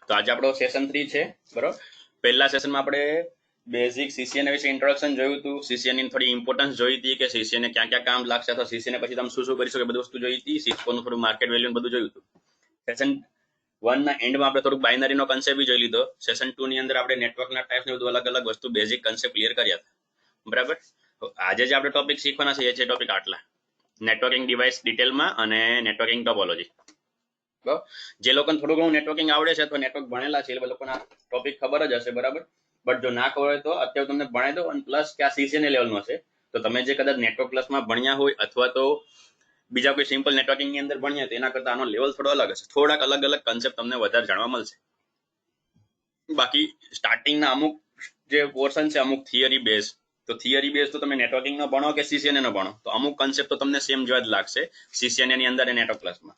તો આજે આપણો સેશન 3 છે બરોબર. પહેલા સેશનમાં આપણે બેઝિક સીસીએન વિશે ઇન્ટ્રોડક્શન જોયું હતું, સીસીએન ની થોડી ઇમ્પોર્ટન્સ જોઈ હતી કે સીસીએન ને ક્યાં ક્યાં કામ લાગશે, અથવા સીસીએન પછી તમે શું શું કરી શકો બધી વસ્તુ જોઈ હતી. સિસ્કોનું થોડું માર્કેટ વેલ્યુ બધું જોયું હતું. સેશન 1 ના એન્ડમાં આપણે થોડુંક બાઇનરીનો કન્સેપ્ટ બી જોઈ લીધો. સેશન 2 ની અંદર આપણે નેટવર્કના ટાઈપ્સ ને બધું અલગ અલગ વસ્તુ બેઝિક કન્સેપ્ટ ક્લિયર કર્યા હતા બરાબર. આજે જે આપણે ટોપિક શીખવાના છે એ છે ટોપિક આટલા: નેટવર્કિંગ ડિવાઇસ ડિટેલમાં અને નેટવર્કિંગ ટોપોલોજી. જે લોકોને થોડું ઘણું નેટવર્કિંગ આવડે છે અથવા નેટવર્ક ભણેલા છે એ લોકોને આ ટોપિક ખબર જ હશે બરાબર. બટ જો ના ખબર હોય તો અત્યારે તમને ભણાવી દો. અને પ્લસ કે આ સીસીએનએ લેવલનો છે, તો તમે જે કદાચ નેટવર્ક પ્લસમાં ભણ્યા હોય અથવા તો બીજા કોઈ સિમ્પલ નેટવર્કિંગ ની અંદર ભણ્યા તો એના કરતા આનો લેવલ થોડો અલગ હશે. થોડાક અલગ અલગ કન્સેપ્ટ તમને વધારે જાણવા મળશે. બાકી સ્ટાર્ટિંગના અમુક જે પોર્શન છે અમુક થિયરી બેઝ, તો થિયરી બેઝ તો તમે નેટવર્કિંગ નો ભણો કે સીસીએનએ નો ભણો તો અમુક કન્સેપ્ટ તો તમને સેમ જેવા જ લાગશે સીસીએનએ ની અંદર અને નેટવર્ક પ્લસમાં.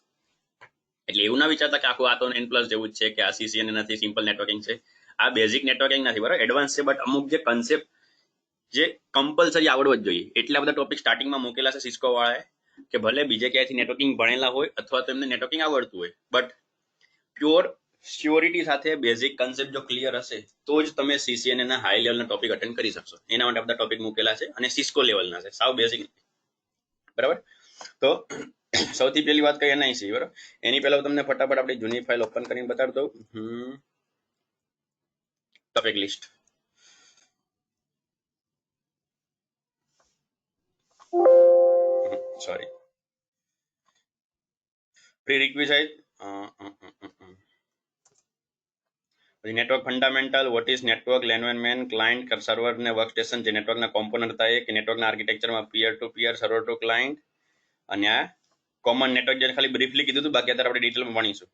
એટલે એવું ના વિચારતા કે આખું આ તો N+ જેવું જ છે કે આ સીસીએનએ નથી, સિમ્પલ નેટવર્કિંગ છે. આ બેઝિક નેટવર્કિંગ નથી બરાબર, એડવાન્સ છે. બટ અમુક જે કન્સેપ્ટ જે કમ્પલસરી આવડવો જ જોઈએ એટલા બધા ટોપિક સ્ટાર્ટિંગમાં મૂકેલા છે સિસ્કો વાળાએ કે ભલે બીજે ક્યાંયથી નેટવર્કિંગ ભણેલા હોય અથવા તો એમને નેટવર્કિંગ આવડતું હોય, બટ પ્યોર શ્યોરિટી સાથે બેઝિક કન્સેપ્ટ જો ક્લિયર હશે તો જ તમે સીસીએનએ ના હાઈ લેવલના ટોપિક અટેન્ડ કરી શકશો. એના માટે બધા ટોપિક મૂકેલા છે અને સિસ્કો લેવલના છે, સાવ બેઝિક બરાબર. તો સૌથી પહેલી વાત કહીએ એનઆઈસી બરાબર. એની પહેલા તમને ફટાફટ આપણી જૂની ફાઇલ ઓપન કરીને બતાવી દઉં. Topic list sorry prerequisite network fundamental, what is network, LAN MAN, client, server ને વર્કસ્ટેશન જે નેટવર્કના કોમ્પોનન્ટ થાય કે નેટવર્કના આર્કિટેક્ચરમાં પિયર ટુ પિયર, સર્વર ટુ ક્લાયન્ટ અને આ કોમન નેટવર્ક જે ખાલી બ્રીફલી કીધું હતું, બાકી અત્યારે આપણે ડિટેલમાં ભણીશું.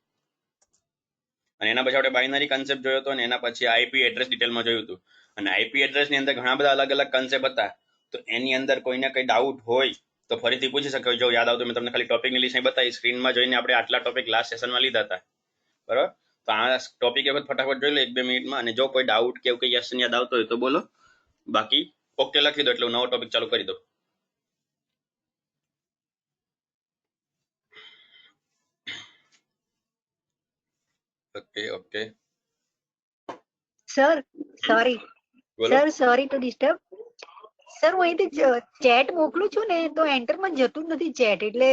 અને એના પછી આપણે બાઇનરી કન્સેપ્ટ જોયો હતો અને એના પછી આઈપી એડ્રેસ ડિટેલમાં જોયું હતું. અને આઈપી એડ્રેસની અંદર ઘણા બધા અલગ અલગ કન્સેપ્ટ હતા. તો એની અંદર કોઈને કંઈ ડાઉટ હોય તો ફરીથી પૂછી શકો. જો યાદ આવતું મેં તમને ખાલી ટોપિકની લિસ્ટ બતાવી, સ્ક્રીનમાં જોઈને આપણે આટલા ટોપિક લાસ્ટ સેશનમાં લીધા હતા બરાબર. તો આ ટોપિક એક વખત ફટાફટ જોઈ લો 1-2 મિનિટમાં. અને જો કોઈ ડાઉટ કે એવું કંઈ યસ યાદ આવતો હોય તો બોલો, બાકી ઓકે લખી દો એટલે નવો ટોપિક ચાલુ કરી દો. Okay okay sir sorry sir, sorry to disturb. Sir હું અહીંથી ચેટ મોકલું છું ને તો એન્ટરમાં જતું જ નથી ચેટ, એટલે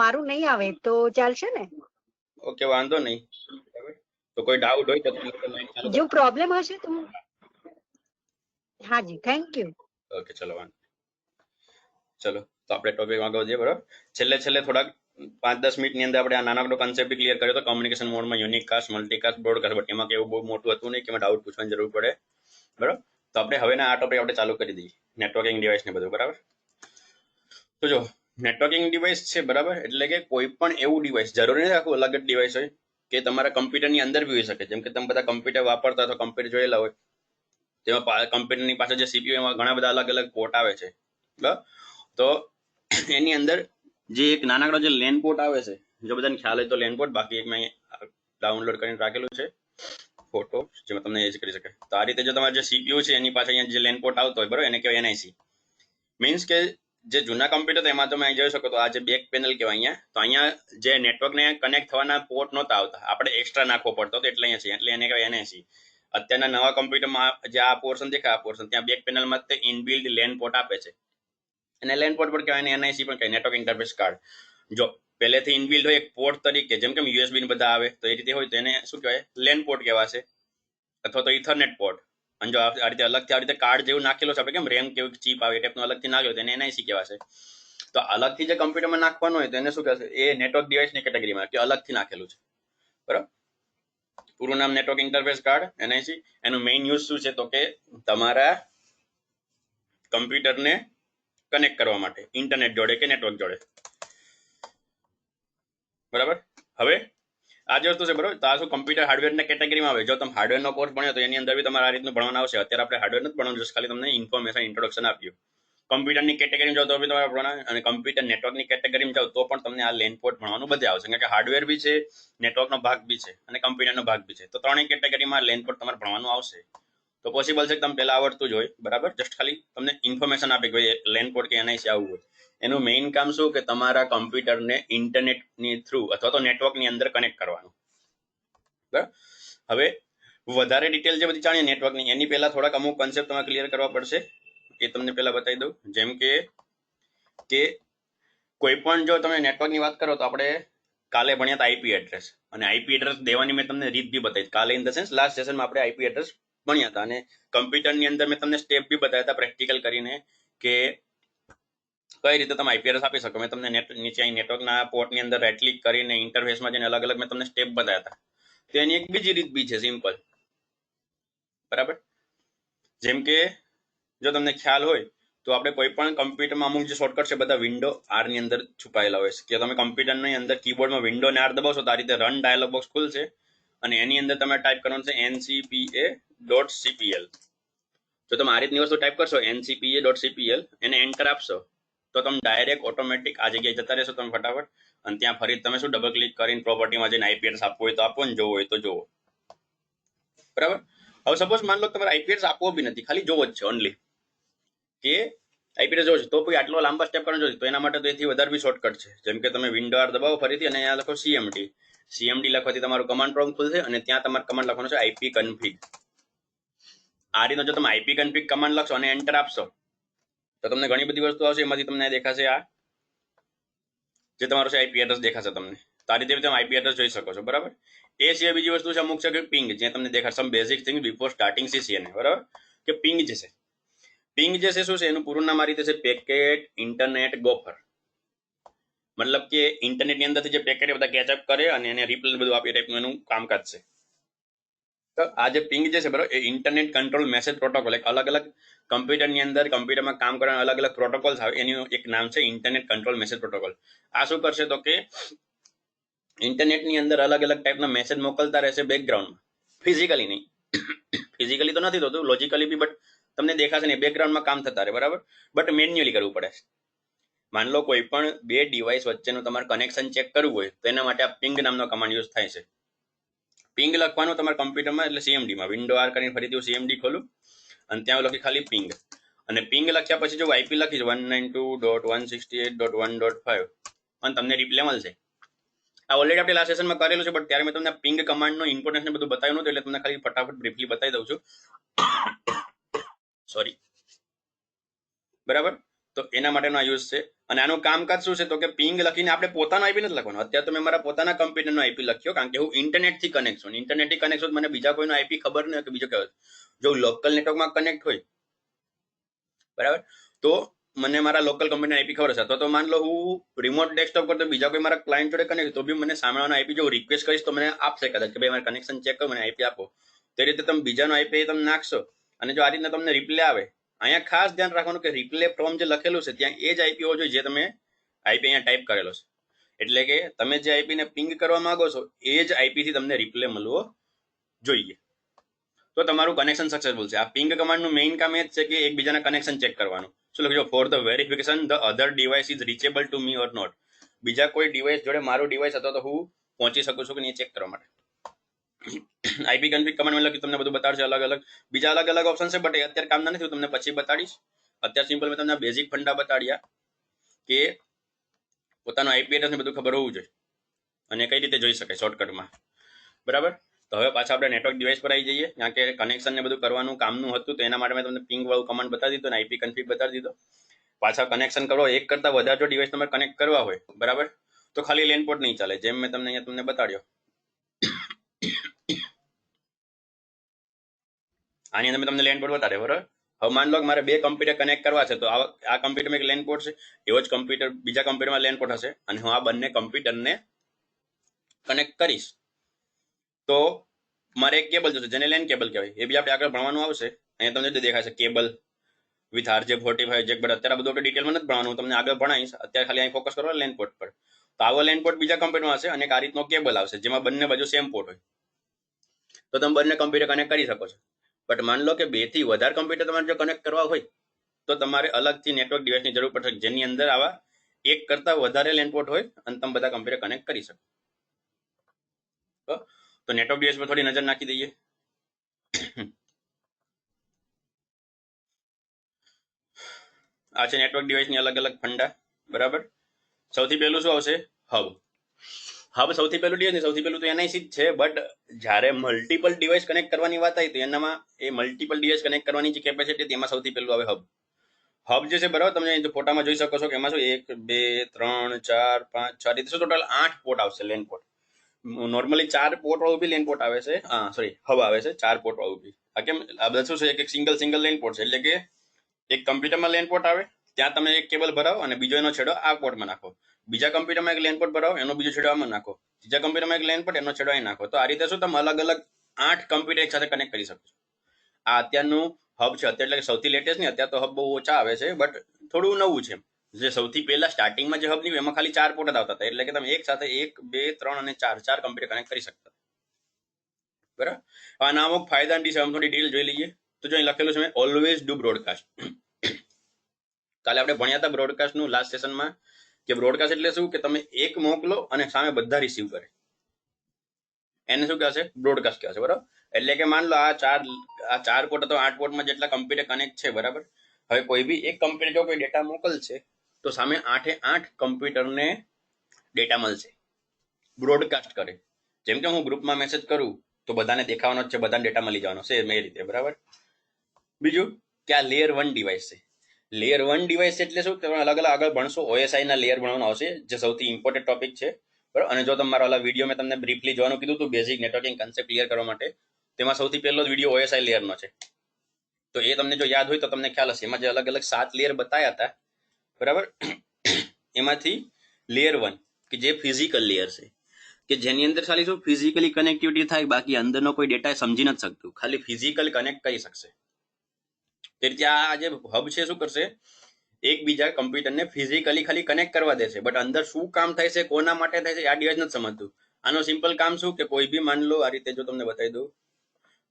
મારું નહીં આવે તો ચાલશે ને? ઓકે વાંધો નહીં. તો કોઈ ડાઉટ હોય તો જો પ્રોબ્લેમ હશે તો હા જી, થેન્ક યુ. ઓકે ચલો વાંધો. ચલો તો આપણે ટોપિક આગળ વધીએ બરાબર. છેલ્લે થોડાક 5-10 મિનિટની અંદર આપણે આ નાનકડો કન્સેપ્ટ ક્લિયર કર્યો તો કમ્યુનિકેશન મોડમાં યુનિકાસ્ટ, મલ્ટીકાસ્ટ, બ્રોડકાસ્ટ. બટ એમાં કેવું બહુ મોટું હતું નહીં કે એમાં ડાઉટ પૂછવાની જરૂર પડે બરાબર. તો આપણે હવે આ ટોપિક આપણે ચાલુ કરી દઈએ, નેટવર્કિંગ ડિવાઇસ ને બધું બરાબર. તો જો નેટવર્કિંગ ડિવાઇસ છે બરાબર, એટલે કે કોઈ પણ એવું ડિવાઇસ, જરૂરી નથી આખું અલગ જ ડિવાઇસ હોય, કે તમારા કમ્પ્યુટરની અંદર બી હોઈ શકે. જેમ કે તમે બધા કમ્પ્યુટર વાપરતા હોય તો કમ્પ્યુટર જોયેલા હોય, તેમાં કમ્પ્યુટરની પાસે જે સીપીયુ એમાં ઘણા બધા અલગ અલગ પોર્ટ આવે છે બરાબર. તો એની અંદર જે એક નાનકડો જે લેન પોર્ટ આવે છે, જો બધાને ખ્યાલ હોય તો લેન પોર્ટ, બાકી એક મેં ડાઉનલોડ કરીને રાખેલું છે ફોટો જેમાં તમને એ જ કરી શકાય. તો આ રીતે જો તમારે જે સીપીયુ છે એની પાસે અહીંયા જે લેન પોર્ટ આવતો હોય બરાબર, એને કહેવાય એનઆઈસી. મીન્સ કે જે જૂના કમ્પ્યુટર તો એમાં તમે જોઈ શકો તો આ જે બેક પેનલ કહેવાય અહીંયા, તો અહીંયા જે નેટવર્કને કનેક્ટ થવાના પોર્ટ નહોતા આવતા, આપણે એક્સ્ટ્રા નાખવો પડતો હતો એટલે અહીંયા છે, એટલે એને કહેવાય એનઆઈસી. અત્યારના નવા કમ્પ્યુટરમાં જે આ પોર્શન દેખાય આ પોર્શન, ત્યાં બેક પેનલમાં તે ઇનબિલ્ડ લેન પોર્ટ આપે છે અને લેન પોર્ટ પર કહેવાય, એનઆઈસી પણ કહેવાય, નેટવર્ક ઇન્ટરફેસ કાર્ડ. જો પહેલેથી ઇનબિલ્ડ હોય એક પોર્ટ તરીકે, જેમ કે યુએસબી ને બધા આવે તો એ રીતે હોય તો એને શું કહેવાય, લેન પોર્ટ કહેવાશે અથવા તો ઇથરનેટ પોર્ટ. અને જો આ રીતે અલગથી આ રીતે કાર્ડ જેવું નાખેલું છે, આપણે કેમ રેમ કેવું ચીપ આવે એ ટાઈપનું અલગથી નાખ્યો તો એને એનઆઈસી કહેવાશે. તો અલગથી જે કમ્પ્યુટરમાં નાખવાનું હોય તો એને શું કહેવાશે, એ નેટવર્ક ડિવાઇસની કેટેગરીમાં કે અલગથી નાખેલું છે બરાબર. પૂરું નામ નેટવર્ક ઇન્ટરફેસ કાર્ડ એનઆઈસી. એનું મેઇન યુઝ શું છે તો કે તમારા કમ્પ્યુટરને કનેક્ટ કરવા માટે ઇન્ટરનેટ જોડે કે નેટવર્ક જોડે બરાબર. હવે આ જે વસ્તુ છે બરાબર, તો આ શું કમ્પ્યુટર હાર્ડવેરના કેટેગરીમાં આવે. જો તમે હાર્ડવેરનો કોર્સ ભણ્યો તો એની અંદર બી તમારે આ રીતનું ભણવાનું આવશે. અત્યારે આપણે હાર્ડવેર નથી ભણવાનું, જસ્ટ ખાલી તમને ઇન્ફોર્મેશન ઇન્ટ્રોડક્શન આપ્યું. કમ્પ્યુટરની કેટેગરીમાં જાઓ તો બી તમારે ભણવાનું, અને કમ્પ્યુટર નેટવર્કની કેટેગરીમાં જાઓ તો પણ તમને આ લેન પોર્ટ ભણવાનું બધે આવશે, કારણ કે હાર્ડવેર બી છે, નેટવર્કનો ભાગ બી છે અને કમ્પ્યુટરનો ભાગ બી છે. તો ત્રણેય કેટેગરીમાં લેન પોર્ટ તમારે ભણવાનું આવશે. તો પોસિબલ છે કે તમે પહેલા આવડતું જ હોય બરાબર. જસ્ટ ખાલી તમને ઇન્ફોર્મેશન આપે કે લેન પોર્ટ કે એનઆઈસી આવવું હોય. એનું મેઇન કામ શું કે તમારા કમ્પ્યુટરને ઇન્ટરનેટની થ્રુ અથવા તો નેટવર્કની અંદર કનેક્ટ કરવાનું. બરાબર. હવે વધારે ડિટેલ જે બધી જાણીએ નેટવર્કની એની પહેલા થોડાક અમુક કોન્સેપ્ટ તમારે ક્લિયર કરવા પડશે. એ તમને પહેલા બતાવી દઉં. જેમ કે કોઈ પણ જો તમે નેટવર્કની વાત કરો તો આપણે કાલે ભણ્યા હતા આઈપી એડ્રેસ, અને આઈપી એડ્રેસ દેવાની મેં તમને રીત બી બતાવી. કાલે ઇન ધ સેન્સ લાસ્ટ સેશનમાં આપણે આઈપી એડ્રેસ ભણ્યા હતા, અને કમ્પ્યુટરની અંદર મેં તમને સ્ટેપ બી બતાવ્યા હતા પ્રેક્ટિકલ કરીને કે કઈ રીતે તમે આઈપી એડ્રેસ આપી શકો. મેં તમને નીચે અહીં નેટવર્કના પોર્ટની અંદર રાઈટ ક્લિક કરીને ઇન્ટરફેસમાં જઈને અલગ અલગ મેં તમને સ્ટેપ બતાવ્યા હતા. તો એની એક બીજી રીત બી છે સિમ્પલ. બરાબર. જેમ કે જો તમને ખ્યાલ હોય તો આપણે કોઈ પણ કમ્પ્યુટરમાં અમુક જે શોર્ટકટ છે બધા વિન્ડો આર ની અંદર છુપાયેલા હોય છે. કે તમે કમ્પ્યુટરની અંદર કીબોર્ડમાં વિન્ડો ને આર દબાવશો તો આ રીતે રન ડાયલોગ બોક્સ ખુલશે, અને એની અંદર તમે ટાઈપ કરવાનું છે ncpa.cpl. જો તમે આ રીતની વસ્તુ ટાઈપ કરશો ncpa.cpl, એને એન્ટર આપશો તો તમે ડાયરેક્ટ ઓટોમેટિક આ જગ્યાએ જતા રહેશો તમે ફટાફટ, અને ત્યાં ફરી તમે શું ડબલ ક્લિક કરીને પ્રોપર્ટીમાં જઈને આઈપી એડ્રેસ આપવો હોય તો આપો, ને જોવો હોય તો જોવો. બરાબર. હવે સપોઝ માન લો તમારે આઈપી એડ્રેસ આપવો બી નથી, ખાલી જોવો જ છે ઓનલી, કે આઈપી એડ્રેસ જોવો છે તો કોઈ આટલો લાંબા સ્ટેપ કરવાનો જોઈએ તો એના માટે તો એથી વધારે બી શોર્ટકટ છે. જેમ કે તમે વિન્ડો આર દબાવો ફરીથી અને અહીંયા લખો સીએમડી લખવાથી તમારું કમાન્ડ પ્રોમ્પ્ટ ખુલશે, અને ત્યાં તમારે કમાન્ડ લખવાનો છે આઈપી કન્ફિગ. આ રીતનો જો તમે આઈપી કન્ફિગ કમાન્ડ લખશો અને એન્ટર આપશો તો તમને ઘણી બધી વસ્તુ આવશે. એમાંથી તમને દેખાશે આ જે તમારું છે આઈપી એડ્રેસ દેખાશે તમને. તો આ રીતે તમે આઈપી એડ્રેસ જોઈ શકો છો. બરાબર. એ સિવાય બીજી વસ્તુ છે અમુક છે કે પિંગ, જે તમને દેખાશે સમ basic thing before starting CCN. બરાબર. કે પિંગ જે છે, પિંગ જે છે શું છે એનું પૂરું નામ આ રીતે છે પેકેટ ઇન્ટરનેટ ગોફર. મતલબ કે ઇન્ટરનેટની અંદરથી જે પેકેટ બધા કેચઅપ કરે અને એને રિપ્લે બધું આપે ટાઈપનું એનું કામકાજ છે. તો આ જે પિંગ જે છે બરાબર એ ઇન્ટરનેટ કંટ્રોલ મેસેજ પ્રોટોકોલ, એક અલગ અલગ કમ્પ્યુટરની અંદર કમ્પ્યુટરમાં કામ કરવાના અલગ અલગ પ્રોટોકોલ્સ આવે, એનું એક નામ છે ઇન્ટરનેટ કંટ્રોલ મેસેજ પ્રોટોકોલ. આ શું કરશે તો કે ઇન્ટરનેટની અંદર અલગ અલગ ટાઈપના મેસેજ મોકલતા રહેશે બેકગ્રાઉન્ડમાં. ફિઝિકલી નહીં, ફિઝિકલી તો નથી થતું, લોજિકલી બી, બટ તમને દેખાશે નહીં, બેકગ્રાઉન્ડમાં કામ થતા રહે. બરાબર. બટ મેન્યુઅલી કરવું પડે. માન લો કોઈ પણ બે ડિવાઇસ વચ્ચેનું તમારે કનેક્શન ચેક કરવું હોય તો એના માટે આ પિંગ નામનો કમાન્ડ યુઝ થાય છે. પિંગ લખવાનું તમારા કમ્પ્યુટરમાં, એટલે સીએમડીમાં વિન્ડો આર કરીને ફરીથી સીએમડી ખોલું અને ત્યાં લખી ખાલી પિંગ, અને પિંગ લખ્યા પછી જો આઈપી લખીશ 192.168.1.5 અને તમને રિપ્લે મળશે. આ ઓલરેડી આપણે લાસ્ટ સેશનમાં કરેલું છે, બટ ત્યારે મેં તમને પિંગ કમાન્ડનો ઇમ્પોર્ટન્સ ને બધું બતાવ્યું નતું, એટલે તમને ખાલી ફટાફટ બ્રીફલી બતાવી દઉં છું. સોરી. બરાબર. તો એના માટેનો આ યુઝ છે. અને આનું કામકાજ શું છે તો કે પિંગ લખીને આપણે પોતાનો આઈપી નથી લખવાનો. અત્યારે તો મેં મારા પોતાના કમ્પ્યુટરનો આઈપી લખ્યો, કારણ કે હું ઇન્ટરનેટથી કનેક્ટ છું. ઇન્ટરનેટથી કનેક્ટ છું, મને બીજા કોઈનો આઈપી ખબર નહીં કે બીજો કયો. જો લોકલ નેટવર્કમાં કનેક્ટ હોય બરાબર તો મને મારા લોકલ કમ્પ્યુટર આઈપી ખબર હશે. અથવા તો માન લો હું રિમોટ ડેસ્કટોપ કરતો બીજા કોઈ મારા ક્લાયન્ટ જોડે કનેક્ટ, તો બી મને સામેવાનો આઈપી જો રિક્વેસ્ટ કરીશ તો મને આપશે કદાચ કે ભાઈ મારે કનેક્શન ચેક કરો, મને આઈપી આપો. તે રીતે તમે બીજાનો આઈપી તમે નાખશો, અને જો આ રીતના તમને રિપ્લે આવે, અહીંયા ખાસ ધ્યાન રાખવાનું કે રિપ્લે ફ્રોમ જે લખેલું છે ત્યાં એ જ આઈપી હોવો જોઈએ જે તમે આઈપી અહીંયા ટાઈપ કરેલો છે. એટલે કે તમે જે આઈપીને પિંગ કરવા માંગો છો એ જ આઈપીથી તમને રિપ્લે મળવો જોઈએ, તો તમારું કનેક્શન સક્સેસફુલ છે. આ પિંગ કમાન્ડનું મેઇન કામ એ જ છે કે એકબીજાના કનેક્શન ચેક કરવાનું. શું લખજો? For the verification the other device is reachable to me or not. બીજા કોઈ ડિવાઇસ જોડે મારું ડિવાઇસ હતો તો હું પહોંચી શકું છું કે નહીં ચેક કરવા માટે. આઈપી કન્ફિગ કમાન્ડ મતલબ તમને બધું બતાડશે અલગ અલગ, બીજા અલગ અલગ ઓપ્શન છે, બટ એ અત્યારે કામના નથી, હું તમને પછી બતાડીશ. અત્યારે સિમ્પલ મેં તમને બેઝિક ફંડા બતાડ્યા કે પોતાનો આઈપી એડ્રેસ ને બધું ખબર હોવું જોઈએ અને કઈ રીતે જોઈ શકાય શોર્ટકટમાં. બરાબર. તો હવે પાછા આપણે નેટવર્ક ડિવાઇસ પર આવી જઈએ, કારણ કે કનેક્શન ને બધું કરવાનું કામનું હતું, તો એના માટે મેં તમને પિંગ વાળું કમાન્ડ બતાવી દીધો અને આઈપી કન્ફિગ બતાવી દીધો. પાછા કનેક્શન કરો, એક કરતા વધારે જો ડિવાઇસ તમારે કનેક્ટ કરવા હોય બરાબર તો ખાલી લેન પોર્ટ નહીં ચાલે, જેમ મેં તમને અહીંયા તમને બતાડ્યો. આની અંદર મેં તમને લેન પોર્ટ બતાડ્યો. બરાબર. હવે માન લો કે મારે બે કમ્પ્યુટર કનેક્ટ કરવા છે, તો આ કમ્પ્યુટરમાં એક લેન પોર્ટ છે, એવો જ કમ્પ્યુટર બીજા કમ્પ્યુટરમાં લેન પોર્ટ હશે, અને હું આ બંને કમ્પ્યુટરને કનેક્ટ કરીશ તો મારે એક કેબલ જોશે જેને લેન કેબલ કહેવાય. એ બી આપણે આગળ ભણવાનું આવશે. અહીંયા તમને દેખાશે cable with RJ45 Jack, but અત્યારે બધું આપણે ડિટેલમાં નથી ભણવાનું, તમને આગળ ભણાવીશ. અત્યારે ખાલી અહીં ફોકસ કરો લેન પોર્ટ પર. તો આવો લેન પોર્ટ બીજા કમ્પ્યુટરમાં હશે અને એક આ રીતનો કેબલ આવશે જેમાં બંને બાજુ સેમ પોર્ટ હોય, તો તમે બંને કમ્પ્યુટર કનેક્ટ કરી શકો છો. બટ માન લો કે 2 થી વધારે કમ્પ્યુટર તમારે જો કનેક્ટ કરવા હોય તો તમારે અલગથી નેટવર્ક ડિવાઇસની જરૂર પડશે, જેની અંદર આવા એક કરતા વધારે લેન પોર્ટ હોય અને તમે બધા કમ્પ્યુટર કનેક્ટ કરી શકો. તો નેટવર્ક ડિવાઇસ પર થોડી નજર નાખી દઈએ. આ છે નેટવર્ક ડિવાઇસની અલગ અલગ ફંડા. બરાબર. સૌથી પહેલું શું આવશે? હબ. હબ સૌથી પહેલું ડિવાઇસ સૌથી પહેલું તો એનઆઈસી જ છે, બટ જ્યારે મલ્ટિપલ ડિવાઇસ કનેક્ટ કરવાની વાત આવી તો એનામાં એ મલ્ટિપલ ડિવાઇસ કનેક્ટ કરવાની જે કેપેસિટી તેમાં સૌથી પહેલું આવે હબ. હબ જે છે બરાબર, તમે ફોટામાં જોઈ શકો છો કે એમાં શું 1 2 3 4 5 6 રીતે ટોટલ 8 પોર્ટ આવશે, લેન પોર્ટ. નોર્મલી 4 પોર્ટ વાળું બી લેન પોર્ટ આવે છે, સોરી હબ આવે છે 4 પોર્ટ વાળું બી. આ કેમ આ બધા શું છે એક સિંગલ લેન પોર્ટ છે, એટલે કે એક કમ્પ્યુટરમાં લેન પોર્ટ આવે, ત્યાં તમે એક કેબલ ભરાવો અને બીજો એનો છેડો આ પોર્ટમાં નાખો. બીજા કમ્પ્યુટરમાં એક લેન પોર્ટ ભરાવો, એનો બીજો છેડો આમાં નાખો. ત્રીજા કમ્પ્યુટરમાં એક લેન પોર્ટ, એનો છેડો અહીં નાખો. તો આ રીતે શું તમે અલગ અલગ 8 કમ્પ્યુટર એક સાથે કનેક્ટ કરી શકો છો. આ અત્યારનું હબ છે, અત્યારે એટલે સૌથી લેટેસ્ટ નહીં, અત્યારે તો હબ બહુ ઓછા આવે છે, બટ થોડું નવું છે. જે સૌથી પહેલા સ્ટાર્ટિંગમાં જે હબ નીકળ્યું એમાં ખાલી 4 પોર્ટ જ આવતા હતા, એટલે કે તમે એક સાથે 1 2 3 અને 4 કમ્પ્યુટર કનેક્ટ કરી શકતા. બરાબર. આના અમુક ફાયદા અને થોડી ડિટેલ જોઈ લઈએ. તો જો અહીં લખેલું છે ઓલવેઝ ડુ બ્રોડકાસ્ટ. કાલે આપણે ભણ્યા હતા બ્રોડકાસ્ટનું લાસ્ટ સેશનમાં, કે બ્રોડકાસ્ટ એટલે શું કે તમે એક મોકલો અને સામે બધા રિસીવ કરે, એને શું કહેશે? બ્રોડકાસ્ટ કહેશે. બરાબર. એટલે કે માન લો આ ચાર પોર્ટ અથવા 8 પોર્ટમાં જેટલા કમ્પ્યુટર કનેક્ટ છે, બરાબર. હવે કોઈ બી એક કમ્પ્યુટર જો કોઈ ડેટા મોકલશે તો સામે 8 કમ્પ્યુટરને ડેટા મળશે, બ્રોડકાસ્ટ કરે. જેમ કે હું ગ્રુપમાં મેસેજ કરું તો બધાને દેખાવાનો જ છે, બધાને ડેટા મળી જવાનો છે એ રીતે. બરાબર. બીજું કે આ લેયર 1 ડિવાઇસ છે. લેયર 1 ડિવાઇસ એટલે શું? તમે અલગ અલગ આગળ ભણશો, ઓએસઆઈ ના લેયર ભણવાનું આવશે, જે સૌથી ઇમ્પોર્ટન્ટ ટોપિક છે. બરાબર. અને જો તમારો ઓલા વિડીયો મેં તમને બ્રીફલી જોવાનું કીધું હતું બેઝિક નેટવર્કિંગ કન્સેપ્ટ ક્લિયર કરવા માટે, તેમાં સૌથી પહેલો જ વિડીયો ઓએસઆઈ લેયરનો છે. તો એ તમને જો યાદ હોય તો તમને ખ્યાલ હશે, એમાં જે અલગ અલગ 7 લેયર બતાવ્યા હતા, બરાબર, એમાંથી લેયર 1 કે જે ફિઝિકલ લેયર છે, કે જેની અંદર ખાલી શું ફિઝિકલી કનેક્ટિવિટી થાય, બાકી અંદરનો કોઈ ડેટા સમજી નથી શકતું, ખાલી ફિઝિકલ કનેક્ટ કરી શકશે. તે રીતે આ જે હબ છે શું કરશે? એકબીજા કમ્પ્યુટરને ફિઝિકલી ખાલી કનેક્ટ કરવા દેશે, બટ અંદર શું કામ થાય છે, કોના માટે થાય છે, આ ડિવાઇસ નથી સમજતું. આનો સિમ્પલ કામ શું કે કોઈ બી માન લો, આ રીતે જો તમને બતાવી દઉં,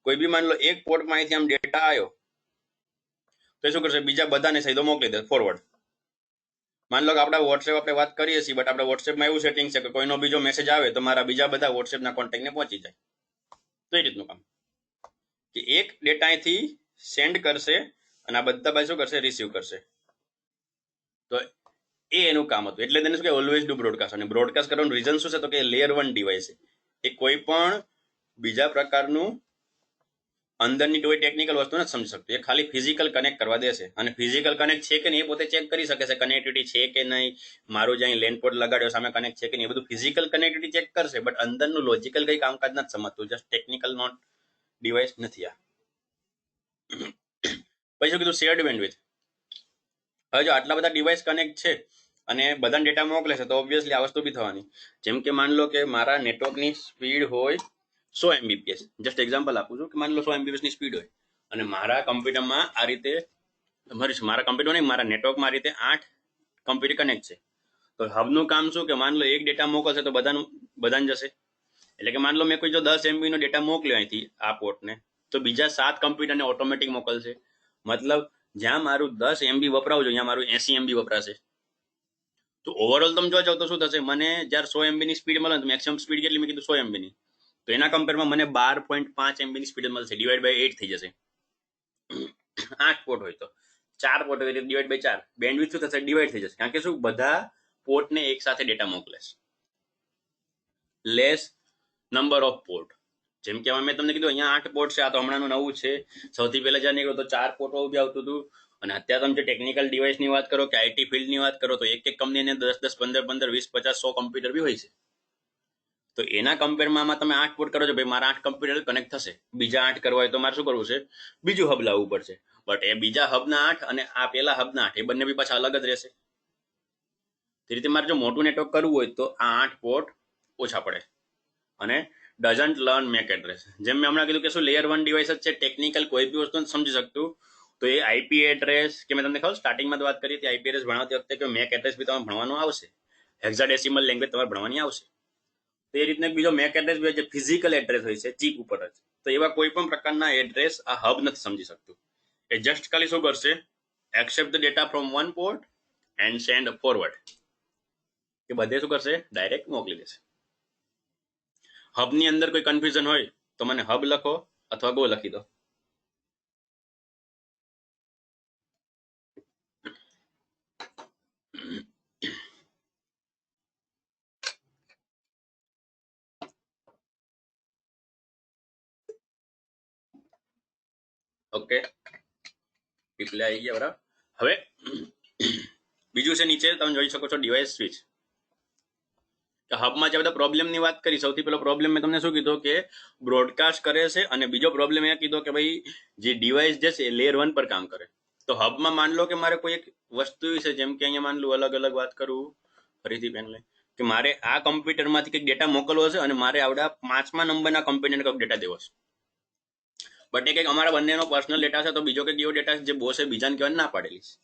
કોઈ બી માન લો એક પોર્ટમાંથી આમ ડેટા આવ્યો તો શું કરશે? બીજા બધાને સીધો મોકલી દે, ફોરવર્ડ. માન લો કે આપણે વોટ્સએપ આપણે વાત કરીએ છીએ, બટ આપણે વોટ્સએપમાં એવું સેટિંગ છે કે કોઈનો બીજો મેસેજ આવે તો મારા બીજા બધા વોટ્સએપના કોન્ટેક્ટને પહોંચી જાય. તો એ રીતનું કામ કે એક ડેટા અહીંથી સેન્ડ કરશે અને આ બધા બાજુ શું કરશે? રિસીવ કરશે. તો એ એનું કામ હતું. એટલે તેને શું કે ઓલવેઝ ડુ બ્રોડકાસ્ટ. અને બ્રોડકાસ્ટ કરવાનું રીઝન શું છે? તો કે લેયર 1 ડિવાઇસ છે, એ કોઈ પણ બીજા પ્રકારનું અંદરની કોઈ ટેકનિકલ વસ્તુ નથી સમજી શકતું, એ ખાલી ફિઝિકલ કનેક્ટ કરવા દેશે. અને ફિઝિકલ કનેક્ટ છે કે નહીં એ પોતે ચેક કરી શકે છે, કનેક્ટિવિટી છે કે નહીં, મારું જ્યાં લેન પોર્ટ લગાડ્યો સામે કનેક્ટ છે કે નહીં, એ બધું ફિઝિકલ કનેક્ટિવિટી ચેક કરશે, બટ અંદરનું લોજિકલ કઈ કામકાજ નથી સમજતું, જસ્ટ ટેકનિકલ નોટ ડિવાઇસ નથી આ. પછી શું કીધું? Shared bandwidth. હવે જો આટલા બધા ડિવાઇસ કનેક્ટ છે અને બધાને ડેટા મોકલે છે તો ઓબ્વિયસલી આ વસ્તુ બી થવાની. જેમ કે માન લો કે મારા નેટવર્કની સ્પીડ હોય 100 MBPS, જસ્ટ એક્ઝામ્પલ આપું છું કે માન લો 100 MBPS ની સ્પીડ હોય અને મારા કમ્પ્યુટરમાં આ રીતે મારા કમ્પ્યુટર નહીં, મારા નેટવર્કમાં આ રીતે 8 કમ્પ્યુટર કનેક્ટ છે. તો હબનું કામ શું કે માન લો એક ડેટા મોકલશે તો બધાને જશે. એટલે કે માન લો મેં કોઈ જો 10 MB નો ડેટા મોકલ્યો અહીંથી આ પોર્ટને, તો બીજા 7 કમ્પ્યુટરને ઓટોમેટિક મોકલશે. મતલબ જ્યાં મારું 10 MB વપરાવું જોઈએ ત્યાં મારું 80 MB વપરાશે. તો ઓવરઓલ તમે જોવા જાવ તો શું થશે? મને જ્યારે 100 MB ની સ્પીડ મળે તો મેક્સિમમ સ્પીડ કેટલી? મેં કીધું 100 MB ની. તો એના કમ્પેરમાં મને 12.5 MB ની સ્પીડ મળશે, ડિવાઈડ બાય 8 થઈ જશે. 8 પોર્ટ હોય તો 4 પોર્ટ હોય તો ડિવાઈડ બાય 4, બેન્ડવિડ્થ શું થશે? ડિવાઈડ થઈ જશે. કારણ કે શું બધા પોર્ટને એક સાથે ડેટા મોકલે છે. Less number of port. જેમ કે મેં તમને કીધું અહીંયા 8 પોર્ટ છે, આ તો હમણાંનું નવું છે. સૌથી પહેલા જ્યાં નીકળ્યું તો 4 પોર્ટ બી આવતું હતું. અને અત્યારે તમે જે ટેકનિકલ ડિવાઇસની વાત કરો કે આઈટી ફિલ્ડની વાત કરો તો એક કંપનીને 10 10 15 15 20 50 100 કમ્પ્યુટર બી હોય છે. તો એના કમ્પેરમાં આમાં તમે 8 પોર્ટ કરો છો, ભાઈ મારા 8 કમ્પ્યુટર કનેક્ટ થશે, બીજા 8 કરવા હોય તો મારે શું કરવું છે? બીજું હબ લાવવું પડશે. બટ એ બીજા હબના 8 અને આ પેલા હબના 8 એ બંને બી પાછા અલગ જ રહેશે. તે રીતે મારે જો મોટું નેટવર્ક કરવું હોય તો આ 8 પોર્ટ ઓછા પડે. અને ડઝન્ટ લર્ન મેક એડ્રેસ. જેમ મેં હમણાં કીધું કે શું લેયર 1 ડિવાઇસ જ છે, ટેકનિકલ કોઈ બી વસ્તુ સમજી શકતું, તો એ આઈપી એડ્રેસ કે મેં તમને ખબર સ્ટાર્ટિંગમાં વાત કરી હતી આઈપી એડ્રેસ ભણાવતી વખતે કે મેક એડ્રેસ બી તમારે ભણવાનું આવશે, હેક્સાડેસિમલ લેંગ્વેજ તમારે ભણવાની આવશે. તો એ રીતના બીજો મેક એડ્રેસ બી જે ફિઝિકલ એડ્રેસ હોય છે ચીપ ઉપર જ. તો એવા કોઈ પણ પ્રકારના એડ્રેસ આ હબ નથી સમજી શકતું. એ જસ્ટ ખાલી શું કરશે? Accept the data from one port and send forward. કે બધે શું કરશે? ડાયરેક્ટ મોકલી દેશે. હબની અંદર કોઈ કન્ફ્યુઝન હોય તો મને હબ લખો અથવા ગો લખી દો. ઓકે, ડિસ્પ્લે આવી ગયા બરાબર. હવે બીજું છે નીચે તમે જોઈ શકો છો ડિવાઇસ સ્વિચ. હબમાં જે બધા પ્રોબ્લેમની વાત કરી, સૌથી પહેલો પ્રોબ્લેમ મેં તમને શું કીધું કે બ્રોડકાસ્ટ કરે છે, અને બીજો પ્રોબ્લેમ એ કીધો કે ભાઈ જે ડિવાઇસ જે છે લેયર 1 પર કામ કરે. તો હબમાં માન લો કે મારે કોઈ એક વસ્તુ છે, જેમ કે અહીંયા માન લો અલગ અલગ વાત કરું ફરીથી પેન લઈ, કે મારે આ કમ્પ્યુટરમાંથી કંઈક ડેટા મોકલવો છે અને મારે આવડા 5મા નંબરના કમ્પ્યુટરને કંઈક ડેટા દેવો છે. બટ એ કંઈક અમારા બંનેનો પર્સનલ ડેટા છે, તો બીજો કંઈક એવો ડેટા છે જે બોસે બીજાને કહેવાની ના પાડેલી છે.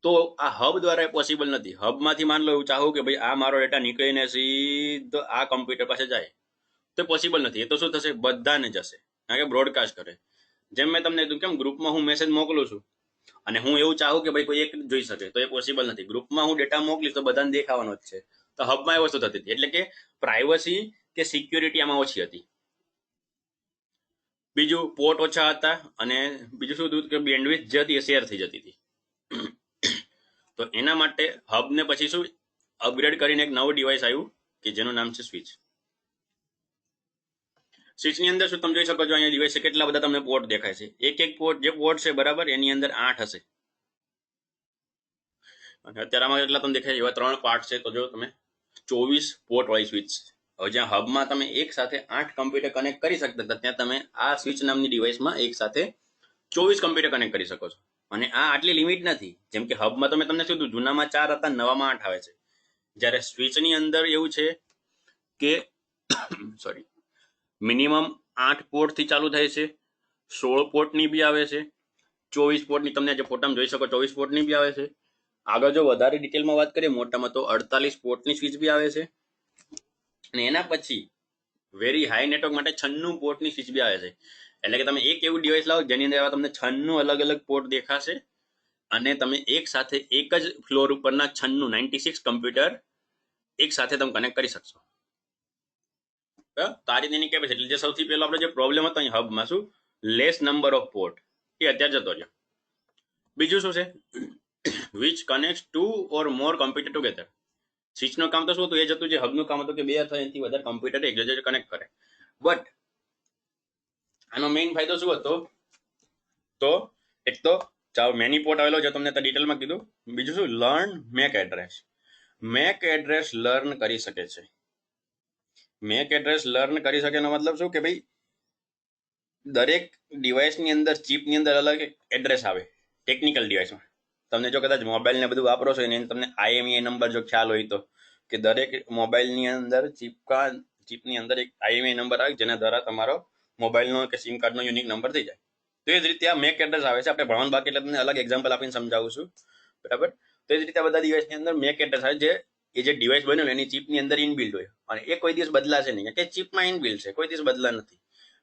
તો આ હબ દ્વારા એ પોસિબલ નથી. હબમાંથી માન લો એવું ચાહું કે ભાઈ આ મારો ડેટા નીકળીને સીધો આ કમ્પ્યુટર પાસે જાય, તો પોસિબલ નથી. એ તો શું થશે, બધાને જશે, કારણ કે બ્રોડકાસ્ટ કરે. જેમ મેં તમને કીધું કેમ ગ્રુપમાં હું મેસેજ મોકલું છું અને હું એવું ચાહું કે ભાઈ કોઈ એક જોઈ શકે, તો એ પોસિબલ નથી. ગ્રુપમાં હું ડેટા મોકલીશ તો બધાને દેખાવાનો જ છે. તો હબમાં એ વસ્તુ થતી હતી, એટલે કે પ્રાઇવસી કે સિક્યોરિટી આમાં ઓછી હતી. બીજું પોર્ટ ઓછા હતા, અને બીજું શું હતું કે બેન્ડવિડ્થ જે હતી એ શેર થઈ જતી હતી. તો એના માટે હબને પછી શું અપગ્રેડ કરીને એક નવું ડિવાઇસ આવ્યું કે જેનું નામ છે સ્વિચ. સ્વિચની અંદર શું તમે જોઈ શકો છો અહીંયા ડિવાઇસ છે, કેટલા બધા તમને પોર્ટ દેખાય છે. એક એક પોર્ટ જે પોર્ટ છે બરાબર એની અંદર 8 હશે, અને અત્યારે આમાં કેટલા તમને દેખાય એવા 3 પાર્ટ છે. તો જો તમે 24 પોર્ટ વાળી સ્વિચ છે. હવે જ્યાં હબમાં તમે એક સાથે 8 કમ્પ્યુટર કનેક્ટ કરી શકતા હતા, ત્યાં તમે આ સ્વિચ નામની ડિવાઇસમાં એક સાથે 24 કમ્પ્યુટર કનેક્ટ કરી શકો છો. અને આ આટલી લિમિટ નથી. જેમ કે હબમાં તમે તમને શું કીધું, જૂનામાં 4 હતા, નવામાં 8 આવે છે. જ્યારે સ્વિચની અંદર એવું છે કે સોરી, મિનિમમ 8 પોર્ટથી ચાલુ થાય છે, 16 પોર્ટની બી આવે છે, 24 પોર્ટની તમને જે ફોટામાં જોઈ શકો 24 પોર્ટની બી આવે છે. આગળ જો વધારે ડિટેલમાં વાત કરીએ મોટામાં તો 48 પોર્ટની સ્વિચ બી આવે છે, અને એના પછી વેરી હાઈ નેટવર્ક માટે 96 પોર્ટની સ્વિચ બી આવે છે. એટલે કે તમે એક એવું ડિવાઇસ લાવો જેની અંદર તમને 96 અલગ અલગ પોર્ટ દેખાશે, અને તમે એક સાથે એક જ ફ્લોર ઉપરના 96 કમ્પ્યુટર એક સાથે તમે કનેક્ટ કરી શકશો. તો આ રીતે એની કેપેસિટી, એટલે જે સૌથી પહેલો આપણે જે પ્રોબ્લેમ હતો અહીં હબમાં શું લેસ નંબર ઓફ પોર્ટ, એ અત્યારે જતો રહ્યો. બીજું શું છે, which connect 2 or more computer together. સ્વિચનું કામ તો શું હતું, એ જ હતું જે હબનું કામ હતું કે 2 અથવા એનાથી વધારે કમ્પ્યુટર એક જગ્યાએ કનેક્ટ કરે. બટ આનો મેઇન ફાયદો શું હતો, તો એક તો મેની પોર્ટ આવેલો જે તમને ડિટેલમાં કીધું. બીજું શું, learn make address. Make address learn કરી શકે છે. મેક એડ્રેસ લર્ન કરી શકે એનો મતલબ શું કે ભાઈ દરેક ડિવાઇસની અંદર ચિપની અંદર અલગ એડ્રેસ આવે. ટેકનિકલ ડિવાઇસમાં તમને જો કદાચ મોબાઈલ ને બધું વાપરો છો એને તમને IMEI નંબર જો ખ્યાલ હોય તો, કે દરેક મોબાઈલની અંદર ચિપની અંદર એક IMEI નંબર આવે જેના દ્વારા તમારો મોબાઈલનો કે સિમ કાર્ડનો યુનિક નંબર થઈ જાય. તો એ જ રીતે આ મેક એડ્રેસ આવે છે. આપણે ભણવાનું બાકી એટલે તમને અલગ એક્ઝામ્પલ આપીને સમજાવું છું, બરાબર. તો એ જ રીતે આ બધા ડિવાઇસની અંદર મેક એડ્રેસ આવે, જે એ જે ડિવાઇસ બન્યો એની ચિપની અંદર ઇનબિલ્ડ હોય, અને એ કોઈ દિવસ બદલાશે નહીં, કે ચિપમાં ઇનબિલ્ડ છે, કોઈ દિવસ બદલા નથી.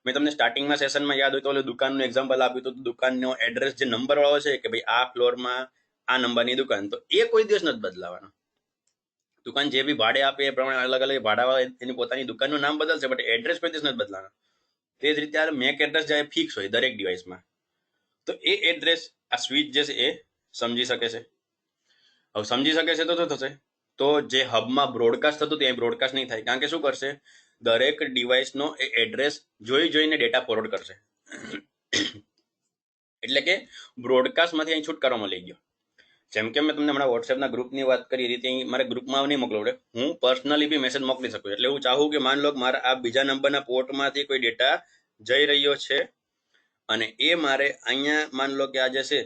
મેં તમને સ્ટાર્ટિંગમાં સેશનમાં યાદ હોય તો દુકાનનું એક્ઝામ્પલ આપ્યું હતું, દુકાનનો એડ્રેસ જે નંબર વાળો છે કે ભાઈ આ ફ્લોરમાં આ નંબરની દુકાન, તો એ કોઈ દિવસ નથી બદલાવાનો. દુકાન જે બી ભાડે આપે એ પ્રમાણે અલગ અલગ ભાડાવાળા એની પોતાની દુકાનનું નામ બદલશે, બટ એડ્રેસ કોઈ દિવસ નથી બદલાવાનો. તે જ રીતે આ મેક એડ્રેસ જે ફિક્સ હોય દરેક ડિવાઇસમાં, તો એ એડ્રેસ આ સ્વિચ જે છે એ સમજી શકે છે. હવે સમજી શકે છે તો શું થશે, તો જે હબમાં બ્રોડકાસ્ટ થતું તે બ્રોડકાસ્ટ નહીં થાય, કારણ કે શું કરશે, દરેક ડિવાઇસનો એ એડ્રેસ જોઈને ડેટા ફોરવર્ડ કરશે. એટલે કે બ્રોડકાસ્ટમાંથી અહીં છુટકારો મળી ગયો. જેમ કે મેં તમને હમણાં વોટ્સએપના ગ્રુપની વાત કરી રીતે મારે ગ્રુપમાં નહીં મોકલવું પડે, હું પર્સનલી બી મેસેજ મોકલી શકું. એટલે હું ચાહું કે માન લો કે મારા આ બીજા નંબરના પોર્ટમાંથી કોઈ ડેટા જઈ રહ્યો છે, અને એ મારે અહીંયા માન લો કે આ જે છે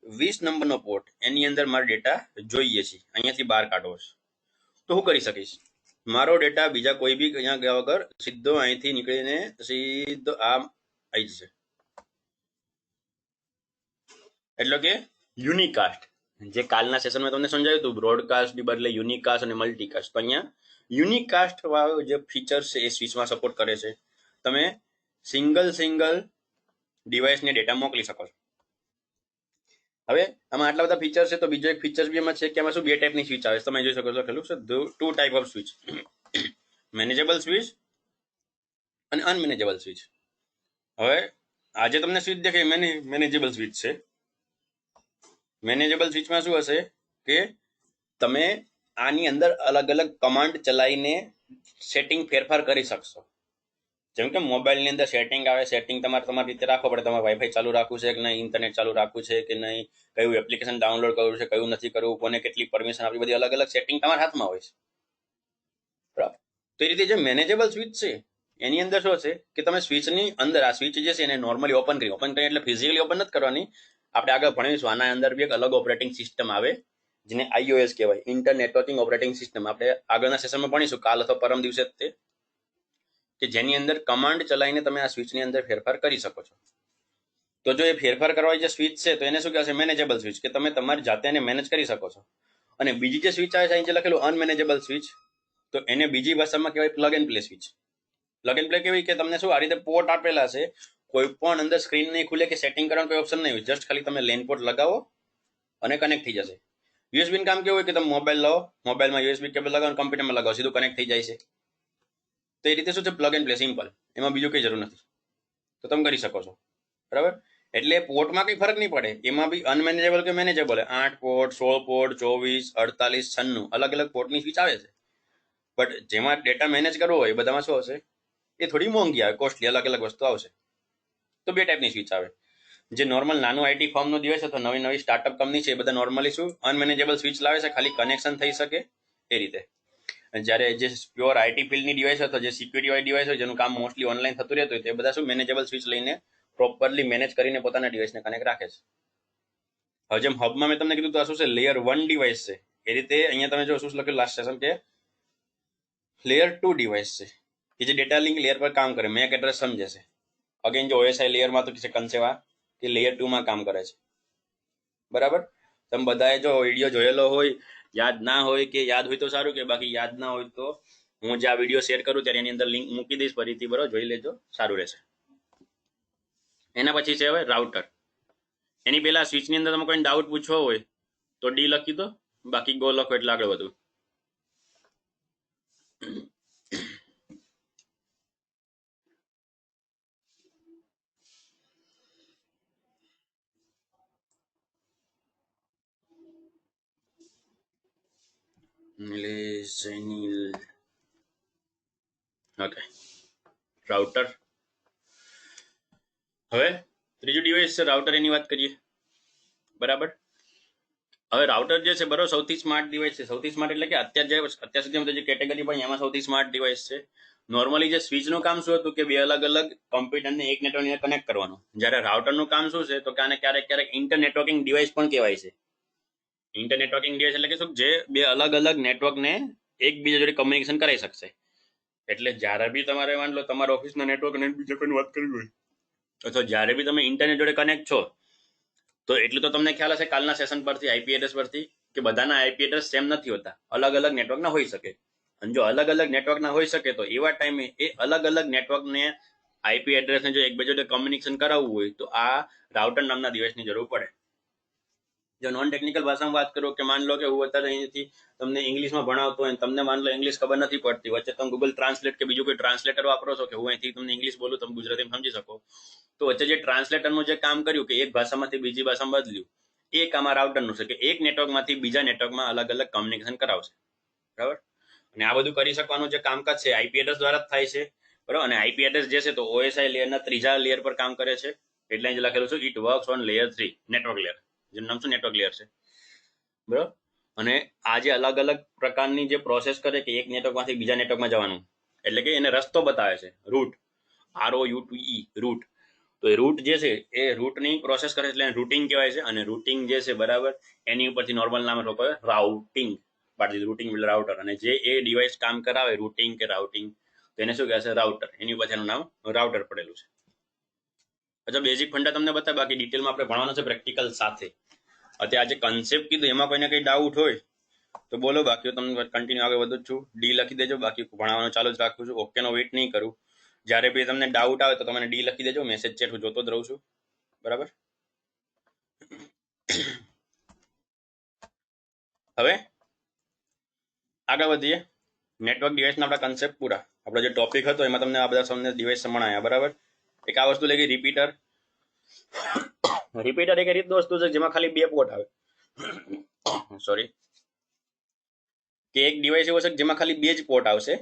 20 નંબરનો પોર્ટ, એની અંદર મારે ડેટા જોઈએ છે, અહીંયાથી બહાર કાઢવો છે, તો હું કરી શકીશ. મારો ડેટા બીજા કોઈ બી અહીંયા ગયા વગર સીધો અહીંથી નીકળીને સીધો આ આવી જશે. એટલે કે યુનિકાસ્ટ, જે કાલના સેશનમાં તમને સમજાવ્યું હતું, બ્રોડકાસ્ટની બદલે યુનિકાસ્ટ અને મલ્ટીકાસ્ટ. તો અહીંયા યુનિકાસ્ટ વાળો જે ફીચર છે એ સ્વિચમાં સપોર્ટ કરે છે. તમે સિંગલ ડિવાઇસને ડેટા મોકલી શકો છો. હવે આમાં આટલા બધા ફીચર છે, તો બીજો એક ફીચર બી એમાં છે કે આમાં શું 2 ટાઈપની સ્વિચ આવે છે. તમે જોઈ શકો છો ખેલું છે 2 type of switch, manageable switch અને અનમેનેજેબલ સ્વિચ. હવે આજે તમને સ્વિચ દેખાય મેનેજેબલ સ્વિચ છે. મેનેજેબલ સ્વિચમાં શું હશે કે તમે આની અંદર અલગ અલગ કમાન્ડ ચલાવીને સેટિંગ ફેરફાર કરી શકશો. જેમ કે મોબાઈલની અંદર સેટિંગ આવે, સેટિંગ તમારી રીતે રાખવો પડે. તમારે વાઈફાઈ ચાલુ રાખવું છે કે નહીં, ઇન્ટરનેટ ચાલુ રાખવું છે કે નહીં, કયું એપ્લિકેશન ડાઉનલોડ કરવું છે, કયું નથી કરવું, કોને કેટલી પરમિશન આપવી, બધી અલગ અલગ સેટિંગ તમારા હાથમાં હોય છે, બરાબર. તો એ રીતે જે મેનેજેબલ સ્વિચ છે એની અંદર શું છે કે તમે સ્વિચની અંદર આ સ્વિચ જે છે એને નોર્મલી ઓપન કરી એટલે ફિઝિકલી ઓપન નથી કરવાની. આપણે આગળ ભણીશું આના અંદર બી એક અલગ ઓપરેટિંગ સિસ્ટમ આવે જેને iOS કહેવાય, ઇન્ટર નેટવર્કિંગ ઓપરેટિંગ સિસ્ટમ. આપણે આગળના સેશનમાં ભણીશું, કાલ અથવા પરમ દિવસે તે, કે જેની અંદર કમાન્ડ ચલાવીને તમે આ સ્વિચની અંદર ફેરફાર કરી શકો છો. તો જો એ ફેરફાર કરવાની જે સ્વિચ છે તો એને શું કહેવાય? મેનેજેબલ સ્વિચ, કે તમે તમારી જાતે એને મેનેજ કરી શકો છો. અને બીજી જે સ્વિચ આવે છે અહીં જે લખેલું અનમેનેજેબલ સ્વિચ, તો એને બીજી ભાષામાં કહેવાય plug and play switch. Plug and play કેવી કે તમને શું આ રીતે પોર્ટ આપેલા છે, કોઈ પણ અંદર સ્ક્રીન નહીં ખુલે કે સેટિંગ કરવાનો કોઈ ઓપ્શન નહીં હોય, જસ્ટ ખાલી તમે લેન પોર્ટ લગાવો અને કનેક્ટ થઈ જશે. યુએસબી નું કામ કેવું હોય કે તમે મોબાઈલ લો, મોબાઈલમાં યુએસબી કેબલ લગાવો, કમ્પ્યુટરમાં લગાવો, સીધું કનેક્ટ થઈ જાય છે. તો એ રીતે શું છે પ્લગ એન્ડ પ્લે, સિમ્પલ, એમાં બીજું કઈ જરૂર નથી, તો તમે કરી શકો છો, બરાબર. એટલે પોર્ટમાં કઈ ફરક નહીં પડે, એમાં બી અનમેનેજેબલ કે મેનેજેબલ 8 પોર્ટ, 16 પોર્ટ, 24, 48, 96 અલગ અલગ પોર્ટની સ્વિચ આવે છે. બટ જેમાં ડેટા મેનેજ કરવો હોય એ બધામાં શું હશે, એ થોડી મોંઘી આવે, કોસ્ટલી, અલગ અલગ વસ્તુ આવશે. તો બે ટાઈપની સ્વિચ આવે. જે નોર્મલ નાનું આઈટી ફોર્મનો ડિવાઇસ અથવા નવી નવી સ્ટાર્ટઅપ કંપની છે એ બધા નોર્મલી શું અનમેનેજેબલ સ્વિચ લાવે છે, ખાલી કનેક્શન થઈ શકે એ રીતે. જ્યારે જે પ્યોર આઈટી ફિલ્ડની ડિવાઇસ અથવા જે સિક્યુરિટી વાળી ડિવાઇસ હોય, જેનું કામ મોસ્ટલી ઓનલાઈન થતું રહેતું હોય, તે બધા શું મેનેજેબલ સ્વિચ લઈને પ્રોપરલી મેનેજ કરીને પોતાના ડિવાઇસને કનેક્ટ રાખે છે. હવે જેમ હબમાં મેં તમને કીધું તો આ શું છે, લેયર 1 ડિવાઇસ છે. એ રીતે અહીંયા તમે જો શું લખ્યું લાસ્ટ સેશન કે લેયર 2 ડિવાઇસ છે, કે જે ડેટા લિંક લેયર પર કામ કરે, મેક એડ્રેસ સમજે છે. અગેન જો OSI લેયરમાં તો કે કન્સેવા કે લેયર 2 માં કામ કરે છે, બરાબર. તમે બધાએ જો વિડીયો જોયેલો હોય, યાદ ના હોય કે યાદ હોય તો સારું, કે બાકી યાદ ના હોય તો હું જે આ વિડીયો શેર કરું ત્યારે એની અંદર લિંક મૂકી દઈશ ફરીથી, બરાબર, જોઈ લેજો, સારું રહેશે. એના પછી છે હવે રાઉટર. એની પહેલા સ્વિચની અંદર તમે કોઈ ડાઉટ પૂછવો હોય તો ડી લખી દો, બાકી ગો લખો એટલે આગળ વધુ. Okay, router. હવે ત્રીજું ડિવાઇસ છે રાઉટર, એની વાત કરીએ, બરાબર. હવે રાઉટર જે છે બરોબર સૌથી સ્માર્ટ ડિવાઇસ છે. સૌથી સ્માર્ટ એટલે કે અત્યાર સુધી જે કેટેગરી પણ એમાં સૌથી સ્માર્ટ ડિવાઇસ છે. નોર્મલી જે સ્વિચનું કામ શું હતું કે બે અલગ અલગ કમ્પ્યુટરને એક નેટવર્કને કનેક્ટ કરવાનું, જ્યારે રાઉટરનું કામ શું છે તો કે આને ક્યારેક ક્યારેક ઇન્ટર નેટવર્કિંગ ડિવાઇસ પણ કહેવાય છે. ઇન્ટર નેટવર્કિંગ ડિવાઇસ એટલે કે શું, જે બે અલગ અલગ નેટવર્કને એકબીજા જોડે કમ્યુનિકેશન કરાવી શકશે. એટલે જ્યારે બી તમારે માની લો તમારા ઓફિસના નેટવર્કને બીજા કોઈને વાત કરવી હોય, અથવા જ્યારે બી તમે ઇન્ટરનેટ જોડે કનેક્ટ છો, તો એટલું તો તમને ખ્યાલ હશે કાલના સેશન પરથી, આઈપી એડ્રેસ પરથી, કે બધાના આઈપી એડ્રેસ સેમ નથી હોતા, અલગ અલગ નેટવર્કના હોઈ શકે. અને જો અલગ અલગ નેટવર્કના હોઈ શકે તો એવા ટાઈમે એ અલગ અલગ નેટવર્કને આઈપી એડ્રેસને જો એકબીજા જોડે કમ્યુનિકેશન કરાવવું હોય તો આ રાઉટર નામના ડિવાઇસની જરૂર પડે. જો નોન ટેકનિકલ ભાષામાં વાત કરું, કે માન લો કે હું અત્યારે અહીંથી તમને ઇંગ્લિશમાં ભણાવતો હોય, તમને માન લો ઇંગ્લિશ ખબર નથી પડતી, વચ્ચે તમે ગૂગલ ટ્રાન્સલેટ કે બીજું કોઈ ટ્રાન્સલેટર વાપરો છો, કે હું અહીંથી તમને ઇંગ્લિશ બોલું, તમે ગુજરાતીમાં સમજી શકો, તો વચ્ચે જે ટ્રાન્સલેટરનું જે કામ કર્યું કે એક ભાષામાંથી બીજી ભાષામાં બદલ્યું, એ કામ આ રાઉટરનું છે, કે એક નેટવર્કમાંથી બીજા નેટવર્કમાં અલગ અલગ કમ્યુનિકેશન કરાવશે, બરાબર. અને આ બધું કરી શકવાનું જે કામકાજ છે આઈપી એડ્રેસ દ્વારા જ થાય છે, બરાબર. અને આઈપી એડ્રેસ જે છે તો OSI લેયરના ત્રીજા લેયર પર કામ કરે છે, એટલે જ લખેલું છે it works on layer 3, network layer, જેનું નામ શું નેટવર્ક લેયર છે, બરાબર. અને આ જે અલગ અલગ પ્રકારની જે પ્રોસેસ કરે કે એક નેટવર્કમાંથી બીજા નેટવર્કમાં જવાનું, એટલે કે એને રસ્તો બતાવે છે, રૂટ, ROUTE, રૂટ. તો એ રૂટ જે છે એ રૂટની પ્રોસેસ કરે એટલે રૂટિંગ કહેવાય છે. અને રૂટિંગ જે છે બરાબર એની ઉપરથી નોર્મલ નામ લોકો રાઉટિંગ પાડી દીધું, રૂટિંગ એટલે રાઉટર. અને જે એ ડિવાઇસ કામ કરાવે રૂટિંગ કે રાઉટિંગ, તો એને શું કહેવાય છે, રાઉટર. એની ઉપર એનું નામ રાઉટર પડેલું છે. અચ્છા, બેઝિક ફંડા તમને બતાવે, બાકી ડિટેલમાં આપણે ભણવાનું છે પ્રેક્ટિકલ સાથે. અત્યારે આજે કન્સેપ્ટ કીધું એમાં કોઈને કંઈ ડાઉટ હોય તો બોલો, બાકી તમને કન્ટિન્યુ આગળ વધુ જ છું. ડી લખી દેજો, બાકી ભણાવવાનું ચાલુ જ રાખું છું. ઓકેનો વેઇટ નહીં કરું. જ્યારે બી તમને ડાઉટ આવે તો તમે ડી લખી દેજો, મેસેજ ચેટ હું જોતો જ રહું છું, બરાબર. હવે આગળ વધીએ. નેટવર્ક ડિવાઇસના આપણા કન્સેપ્ટ પૂરા. આપણો જે ટોપિક હતો એમાં તમને આ બધા તમને ડિવાઇસ સમણાયા, બરાબર. એક આ વસ્તુ લઈ રિપીટર. રિપીટર એક રીતનું વસ્તુ છે જેમાં ખાલી 2 પોર્ટ આવે, સોરી, કે એક ડિવાઇસ એવો છે જેમાં ખાલી 2 જ પોર્ટ આવશે.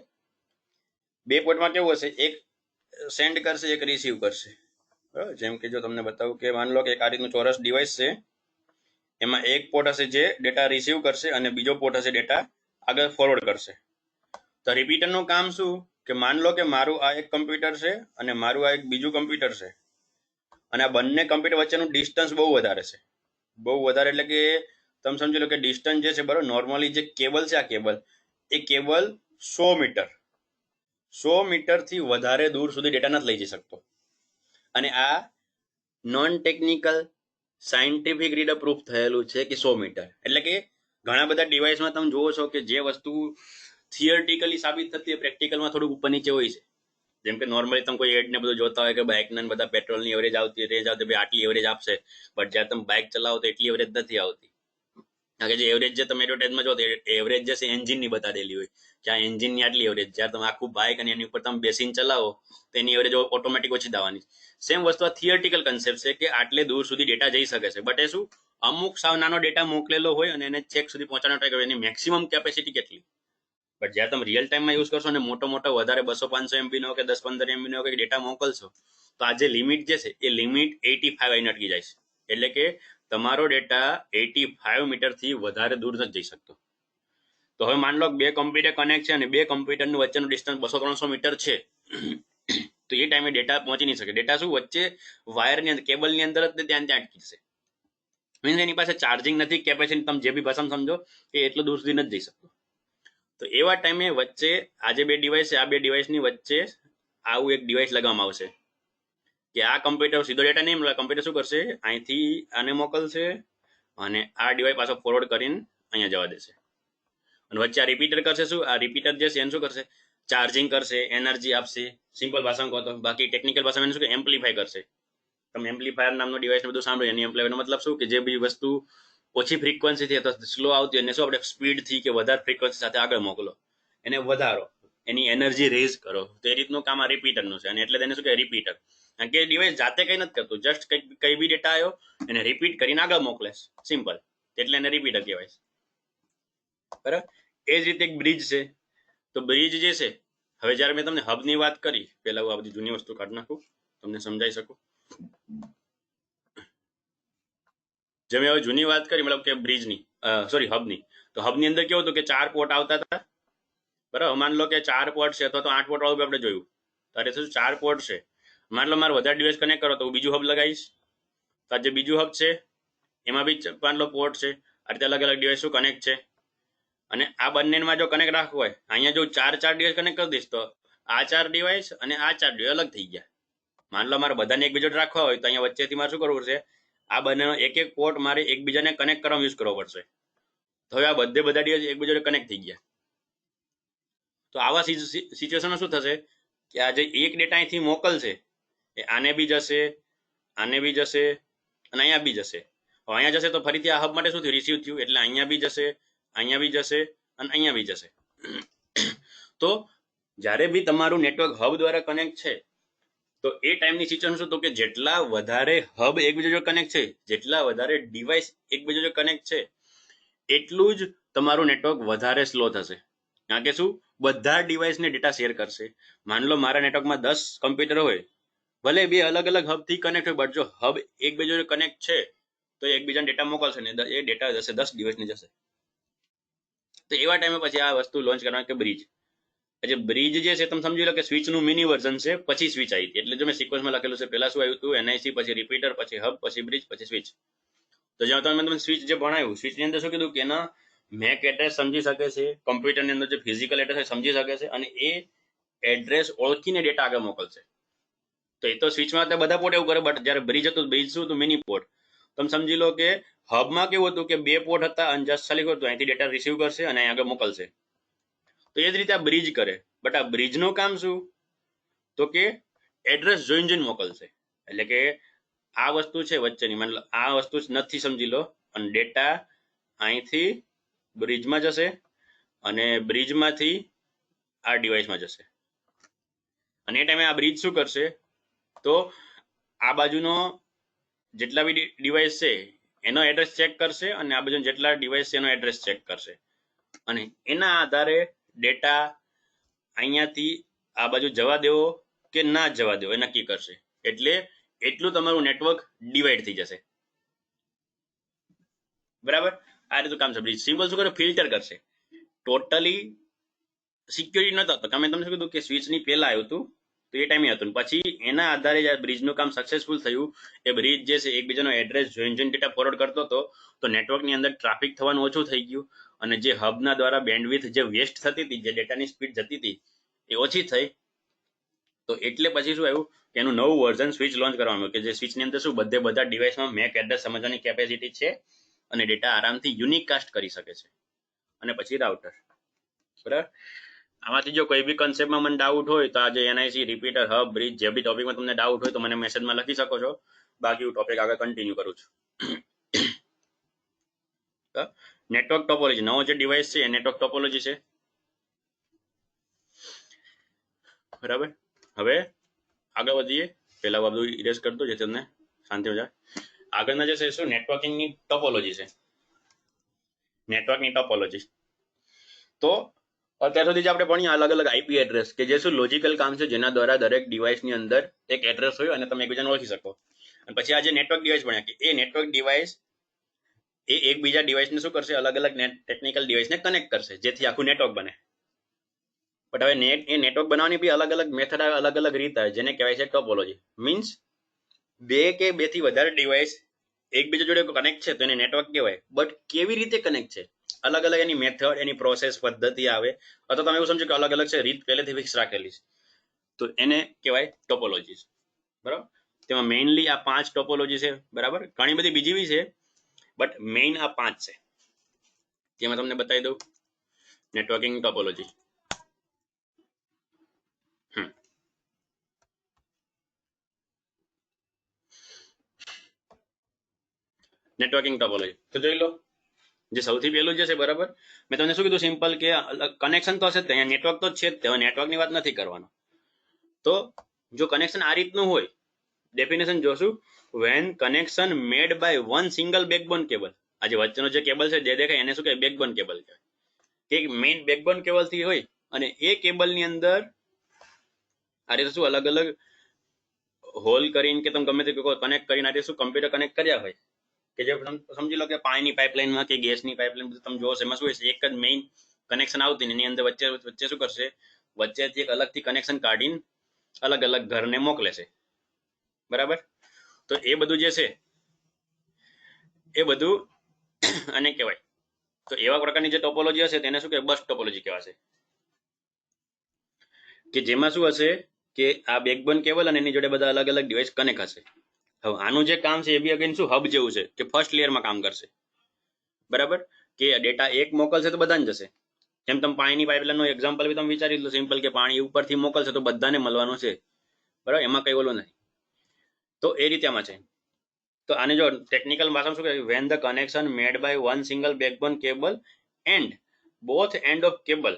2 પોર્ટમાં કેવું હશે, એક સેન્ડ કરશે, એક રિસીવ કરશે, બરાબર. જેમ કે જો તમને બતાવું કે માની લો કે એક આ રીતનું ચોરસ ડિવાઇસ છે, એમાં એક પોર્ટ હશે જે ડેટા રિસીવ કરશે અને બીજો પોર્ટ હશે ડેટા આગળ ફોરવર્ડ કરશે. તો રિપીટરનું કામ શું કે માન લો કે મારું આ એક કમ્પ્યુટર છે અને મારું આ એક બીજું કમ્પ્યુટર છે, અને આ બંને કમ્પ્યુટર વચ્ચેનું ડિસ્ટન્સ બહુ વધારે છે. બહુ વધારે એટલે કે તમે સમજી લો કે ડિસ્ટન્સ જે છે બરાબર, નોર્મલી જે કેબલ છે, આ કેબલ 100 મીટરથી વધારે દૂર સુધી ડેટા નથી લઈ જઈ શકતો. અને આ નોન ટેકનિકલ સાયન્ટિફિક રીતે પ્રૂફ થયેલું છે કે 100 મીટર એટલે કે ઘણા બધા ડિવાઇસમાં તમે જુઓ છો કે જે વસ્તુ થિયરિટિકલી સાબિત થતી હોય પ્રેક્ટિકલમાં થોડુંક ઉપર નીચે હોય છે. જેમ કે નોર્મલી તમે કોઈ એડ ને બધું જોતા હોય કે બાઇકના બધા પેટ્રોલની એવરેજ આવતી રેન્જ આવતી, ભાઈ આટલી એવરેજ આપશે, બટ જ્યારે તમે બાઇક ચલાવો તો એટલી એવરેજ નથી આવતી. કારણ કે જે એવરેજ જે તમે એડવર્ટાઇઝમાં જો એવરેજ જે છે એન્જિનની બતાડેલી હોય કે આ એન્જિનની આટલી એવરેજ, જ્યારે તમે આખું બાઇક અને એની ઉપર તમે બેસીને ચલાવો તો એની એવરેજ ઓટોમેટિક ઓછી થવાની. સેમ વસ્તુ આ થિયરિટિકલ કન્સેપ્ટ છે કે આટલે દૂર સુધી ડેટા જઈ શકે છે, બટ એ શું અમુક સાવ નાનો ડેટા મોકલેલો હોય અને એને ચેક સુધી પહોંચાડવાનો ટ્રાય કરો, એની મેક્સિમમ કેપેસિટી કેટલી. બટ જ્યારે તમે રિયલ ટાઈમમાં યુઝ કરશો ને મોટો વધારે 200-500 MB નો કે 10-15 MB નો કે ડેટા મોકલશો, તો આ જે લિમિટ જે છે એ લિમિટ 85 આવીને અટકી જાય છે. એટલે કે તમારો ડેટા 85 મીટરથી વધારે દૂર નથી જઈ શકતો. તો હવે માન લો બે કમ્પ્યુટર કનેક્ટ છે અને બે કમ્પ્યુટરની વચ્ચેનું ડિસ્ટન્સ 200-300 મીટર છે, તો એ ટાઈમે ડેટા પહોંચી નહીં શકે. ડેટા શું વચ્ચે વાયરની અંદર, કેબલની અંદર જ ત્યાં અટકી જશે. મીન્સ એની પાસે ચાર્જિંગ નથી કેપેસિટી, તમે જે બી ભાષામાં સમજો કે એટલું દૂર સુધી નથી જઈ શકતો. તો એવા ટાઈમે વચ્ચે આ જે બે ડિવાઇસ છે, આ બે ડિવાઇસની વચ્ચે આવું એક ડિવાઇસ લગાવવામાં આવશે કે આ કમ્પ્યુટર સીધો ડેટા નહીં મળે, કમ્પ્યુટર શું કરશે અહીંથી આને મોકલશે અને આ ડિવાઇસ પાછો ફોરવર્ડ કરીને અહીંયા જવા દેશે. અને વચ્ચે આ રિપીટર કરશે શું, આ રિપીટર જે છે એને શું કરશે, ચાર્જિંગ કરશે, એનર્જી આપશે, સિમ્પલ ભાષામાં કહો તો. બાકી ટેકનિકલ ભાષામાં એને શું કે એમ્પ્લીફાય કરશે. તમે એમ્પ્લીફાયર નામનો ડિવાઇસ બધું સાંભળ્યું, એની એમ્પ્લીફાયરનો મતલબ શું કે જે બી વસ્તુ ઓછી ફ્રીક્વન્સીથી અથવા સ્લો આવતી હોય એને શું આપણે સ્પીડથી કે વધારે ફ્રીક્વન્સી સાથે આગળ મોકલો, એને વધારો, એની એનર્જી રેઝ કરો. તો એ રીતનું કામ આ રિપીટરનું છે. અને એટલે તેને શું કે રિપીટર, કારણ કે ડિવાઇસ જાતે કંઈ નથી કરતું, જસ્ટ કઈ બી ડેટા આવ્યો એને રિપીટ કરીને આગળ મોકલે, સિમ્પલ, એટલે એને રિપીટર કહેવાય. બરાબર. એ જ રીતે એક બ્રિજ છે. તો બ્રિજ જે છે, હવે જ્યારે મેં તમને હબની વાત કરી, પહેલા હું આ બધી જૂની વસ્તુ કાઢી નાખું તમને સમજાઈ શકું. જે મેં હવે જૂની વાત કરી મતલબ કે બ્રિજની, સોરી હબની, તો હબની અંદર કેવું હતું કે 4 પોર્ટ આવતા હતા, બરાબર. માન લો કે 4 પોર્ટ છે અથવા તો 8 પોર્ટ વાળું આપણે જોયું, ત્યારે શું 4 પોર્ટ છે, માન લો મારે વધારે ડિવાઇસ કનેક્ટ કરો તો હું બીજું હબ લગાવીશ. તો આ જે બીજું હબ છે એમાં બી માન લો પોર્ટ છે, આ રીતે અલગ અલગ ડિવાઇસ શું કનેક્ટ છે. અને આ બંનેમાં જો કનેક્ટ રાખવું હોય, અહીંયા જો 4 ડિવાઇસ કનેક્ટ કરી દઈશ તો આ 4 ડિવાઇસ અને આ 4 ડિવાઇસ અલગ થઈ ગયા. માન લો મારે બધાને એકબીજો રાખવા હોય તો અહીંયા વચ્ચેથી મારે શું કરવું પડશે, આ બંનેનો એક એક પોર્ટ મારે એકબીજાને કનેક્ટ કરવામાં યુઝ કરવો પડશે. તો હવે આ બધા ડિવાઇસ એકબીજાને કનેક્ટ થઈ ગયા. તો આવા સિચ્યુએશનમાં શું થશે કે આ જે એક ડેટા અહીંથી મોકલશે એ આને બી જશે, આને બી જશે અને અહીંયા બી જશે. હવે અહીંયા જશે તો ફરીથી આ હબ માટે શું થયું, રિસીવ થયું, એટલે અહીંયા બી જશે, અહીંયા બી જશે અને અહીંયા બી જશે. તો જ્યારે બી તમારું નેટવર્ક હબ દ્વારા કનેક્ટ છે, તો એ ટાઈમની સિચ્યુએશન શું, તો કે જેટલા વધારે હબ એકબીજા જોડે કનેક્ટ છે, જેટલા વધારે ડિવાઇસ એકબીજા જોડે કનેક્ટ છે, એટલું જ તમારું નેટવર્ક વધારે સ્લો થશે. કારણ કે શું, બધા ડિવાઇસને ડેટા શેર કરશે. માન લો મારા નેટવર્કમાં 10 કમ્પ્યુટર હોય, ભલે બે અલગ અલગ હબથી કનેક્ટ હોય, બટ જો હબ એકબીજા જોડે કનેક્ટ છે તો એકબીજાને ડેટા મોકલશે ને એ ડેટા જશે 10 ડિવાઇસને જશે. તો એવા ટાઈમે પછી આ વસ્તુ લોન્ચ કરવાનું કે બ્રિજ. પછી બ્રિજ જે છે તમે સમજી લો કે સ્વિચનું મિની વર્ઝન છે, પછી સ્વિચ આવી હતી. એટલે જો મેં સિક્વન્સમાં લખેલું છે, પહેલા શું આવ્યું હતું, NIC, પછી રિપીટર, પછી હબ, પછી બ્રિજ, પછી સ્વિચ. તો જ્યાં તમે સ્વિચ જે ભણાવ્યું, સ્વિચની અંદર શું કીધું કે એના મેક એડ્રેસ સમજી શકે છે, કમ્પ્યુટરની અંદર જે ફિઝિકલ એડ્રેસ સમજી શકે છે, અને એ એડ્રેસ ઓળખીને ડેટા આગળ મોકલશે. તો એ તો સ્વિચમાં બધા પોર્ટ એવું કરે, બટ જ્યારે બ્રિજ હતું, બ્રિજ શું હતું, મિની પોર્ટ. તમે સમજી લો કે હબમાં કેવું હતું કે 2 પોર્ટ હતા અને જસ્ટ ખાલી હતું અહીંથી ડેટા રિસીવ કરશે અને આગળ મોકલશે. તો એ જ રીતે આ બ્રિજ કરે. બટ આ બ્રિજનું કામ શું, તો કે એડ્રેસ જોઈને મોકલશે. એટલે કે આ વસ્તુ છે વચ્ચેની, મતલબ આ વસ્તુ નથી સમજી લો, અને ડેટા અહીંથી બ્રિજમાં જશે અને બ્રિજમાંથી આ ડિવાઇસમાં જશે. અને એ ટાઈમે આ બ્રિજ શું કરશે, તો આ બાજુનો જેટલા બી ડિવાઇસ છે એનો એડ્રેસ ચેક કરશે અને આ બાજુ જેટલા ડિવાઇસ છે એનો એડ્રેસ ચેક કરશે. અને એના આધારે ડેટા અહીંયાથી આ બાજુ જવા દેવો કે ના જવા દો એ નક્કી કરશે. એટલે એટલું તમારું નેટવર્ક ડિવાઈડ થઈ જશે. બરાબર, આ રીતનું કામ છે. સિમ્પલ શું કરે, ફિલ્ટર કરશે. ટોટલી સિક્યોરિટી નતો, તમે તમને શું કીધું કે સ્વિચની પહેલા આવ્યું હતું તો એ ટાઈમે હતું, પછી એના આધારે જ્યારે બ્રિજનું કામ સક્સેસફુલ થયું, એ બ્રિજ જે છે એકબીજાનો એડ્રેસ જોઈન ડેટા ફોરવર્ડ કરતો હતો, તો નેટવર્કની અંદર ટ્રાફિક થવાનું ઓછું થઈ ગયું, અને જે હબના દ્વારા બેન્ડવિથ જે વેસ્ટ થતી હતી, જે ડેટાની સ્પીડ જતી હતી એ ઓછી થઈ. તો એટલે પછી શું આવ્યું કે એનું નવું વર્ઝન સ્વિચ લોન્ચ કરવામાં આવ્યું, કે જે સ્વિચની અંદર શું બધા ડિવાઇસમાં મેક એડ્રેસ સમજવાની કેપેસિટી છે અને ડેટા આરામથી યુનિક કાસ્ટ કરી શકે છે. અને પછી રાઉટર. બરાબર, આમાંથી જો કોઈ બી કન્સેપ્ટમાં મને ડાઉટ હોય તો આજે એનઆઈસી, રિપીટર, હબ, બ્રિજ જે બી ટોપિકમાં તમને ડાઉટ હોય તો મને મેસેજમાં લખી શકો છો. બાકી હું ટોપિક આગળ કન્ટિન્યુ કરું છું. નેટવર્ક ટોપોલોજી, નવો જે ડિવાઇસ છે એ નેટવર્ક ટોપોલોજી છે. બરાબર, હવે આગળ વધીએ. પહેલા બધું ઇરેઝ કરતો જેથી તમને શાંતિ હો જાય. આગળના જે છે શું નેટવર્કિંગની ટોપોલોજી છે. નેટવર્કની ટોપોલોજી તો અત્યાર સુધી આપણે ભણીએ અલગ અલગ આઈપી એડ્રેસ, કે જે શું લોજિકલ કામ છે, જેના દ્વારા દરેક ડિવાઇસની અંદર એક એડ્રેસ હોય અને તમે એકબીજાને ઓળખી શકો. અને પછી આ જે નેટવર્ક ડિવાઇસ ભણ્યા કે એ નેટવર્ક ડિવાઇસ એ એકબીજા ડિવાઇસને શું કરશે, અલગ અલગ ટેકનિકલ ડિવાઇસને કનેક્ટ કરશે, જેથી આખું નેટવર્ક બને. બટ હવે એ નેટવર્ક બનાવવાની બી અલગ અલગ મેથડ આવે, અલગ અલગ રીત આવે, જેને કહેવાય છે ટોપોલોજી. મીન્સ બે કે બેથી વધારે ડિવાઇસ એકબીજા જોડે કનેક્ટ છે તો એને નેટવર્ક કહેવાય. બટ કેવી રીતે કનેક્ટ છે, અલગ અલગ એની મેથડ, એની પ્રોસેસ, પદ્ધતિ આવે, અથવા તમે એવું સમજો કે અલગ અલગ છે, રીત પહેલેથી ફિક્સ રાખેલી છે, તો એને કહેવાય ટોપોલોજી. બરાબર, તેમાં મેઇનલી આ 5 ટોપોલોજી છે. બરાબર, ઘણી બધી બીજી બી છે, બટ મેઇન આ 5 છે, જેમાં તમને બતાવી દઉં નેટવર્કિંગ ટોપોલોજી. નેટવર્કિંગ ટોપોલોજી તો જોઈ લો. જે સૌથી પહેલું જે છે, બરાબર, મેં તમને શું કીધું, સિમ્પલ કે કનેક્શન તો હશે જ, અહીંયા નેટવર્ક તો છે જ, નેટવર્કની વાત નથી કરવાનો. તો જો કનેક્શન આ રીતનું હોય, ડેફિનેશન જોશું, when connection made by one single backbone cable. આ જે વચ્ચેનો જે કેબલ છે જે દેખાય એને શું કહેવાય, બેકબોન કેબલ કહેવાય. કે મેઇન બેકબોન કેબલ થી હોય અને એ કેબલની અંદર આ રીતે શું અલગ અલગ હોલ કરીને કે તમે ગમે તે કનેક્ટ કરીને આ રીતે શું કમ્પ્યુટર કનેક્ટ કર્યા હોય, કે જે સમજી લો કે પાણીની પાઇપલાઇનમાં કે ગેસની પાઇપલાઇન તમે જોશો, એમાં શું છે, એક જ મેઇન કનેક્શન આવતી ને એની અંદર વચ્ચે શું કરશે, વચ્ચેથી એક અલગથી કનેક્શન કાઢીને અલગ અલગ ઘરને મોકલે છે. બરાબર, તો એ બધું જે છે એ બધું આને કહેવાય. તો એવા પ્રકારની જે ટોપોલોજી હશે તેને શું કહેવાય, બસ ટોપોલોજી કહેવાશે. કે જેમાં શું હશે કે આ બેકબોન કેબલ અને એની જોડે બધા અલગ અલગ ડિવાઇસ કનેક્ટ હશે. હવે આનું જે કામ છે એ બી અગેન શું હબ જેવું છે, કે ફર્સ્ટ લેયરમાં કામ કરશે. બરાબર, કે ડેટા એક મોકલશે તો બધાને જશે. જેમ તમે પાણીની પાઇપલાઇનનું એક્ઝામ્પલ બી તમે વિચારી લો, સિમ્પલ, કે પાણી ઉપરથી મોકલશે તો બધાને મળવાનું છે. બરાબર, એમાં કઈ ઓલું નથી. તો એ રીતે આમાં છે. તો આને જો ટેકનિકલ ભાષામાં શું કહેવાય, when the connection made by one single backbone cable and both end of cable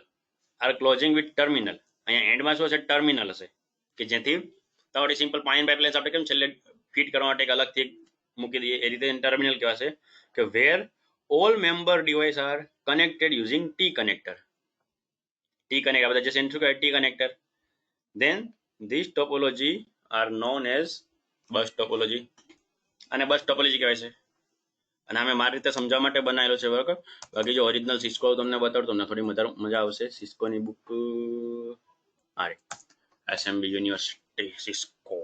are closing with terminal. અહીંયા એન્ડમાં શું હશે, ટર્મિનલ હશે, કે જેથી તમારી સિમ્પલ પાણી પાઇપલાઇન્સ આપણે કેમ છેલ્લે ફિટ કરવા માટે એક અલગથી મૂકી દઈએ, એ રીતે ટર્મિનલ કહેવાશે. કે where all member device are connected using T connector. T connector બધા જે શું કહેવાય, T connector. Then this topology are known as bus topology. અને બસ ટોપોલોજી કહેવાય છે. અને અમે મારી રીતે સમજાવવા માટે બનાવેલો છે. બરાબર, બાકી જો ઓરિજિનલ સિસ્કો તમને બતાડતો તમને થોડી મજા આવશે. સિસ્કોની બુક આ રે, એસએમબી યુનિવર્સિટી સિસ્કો.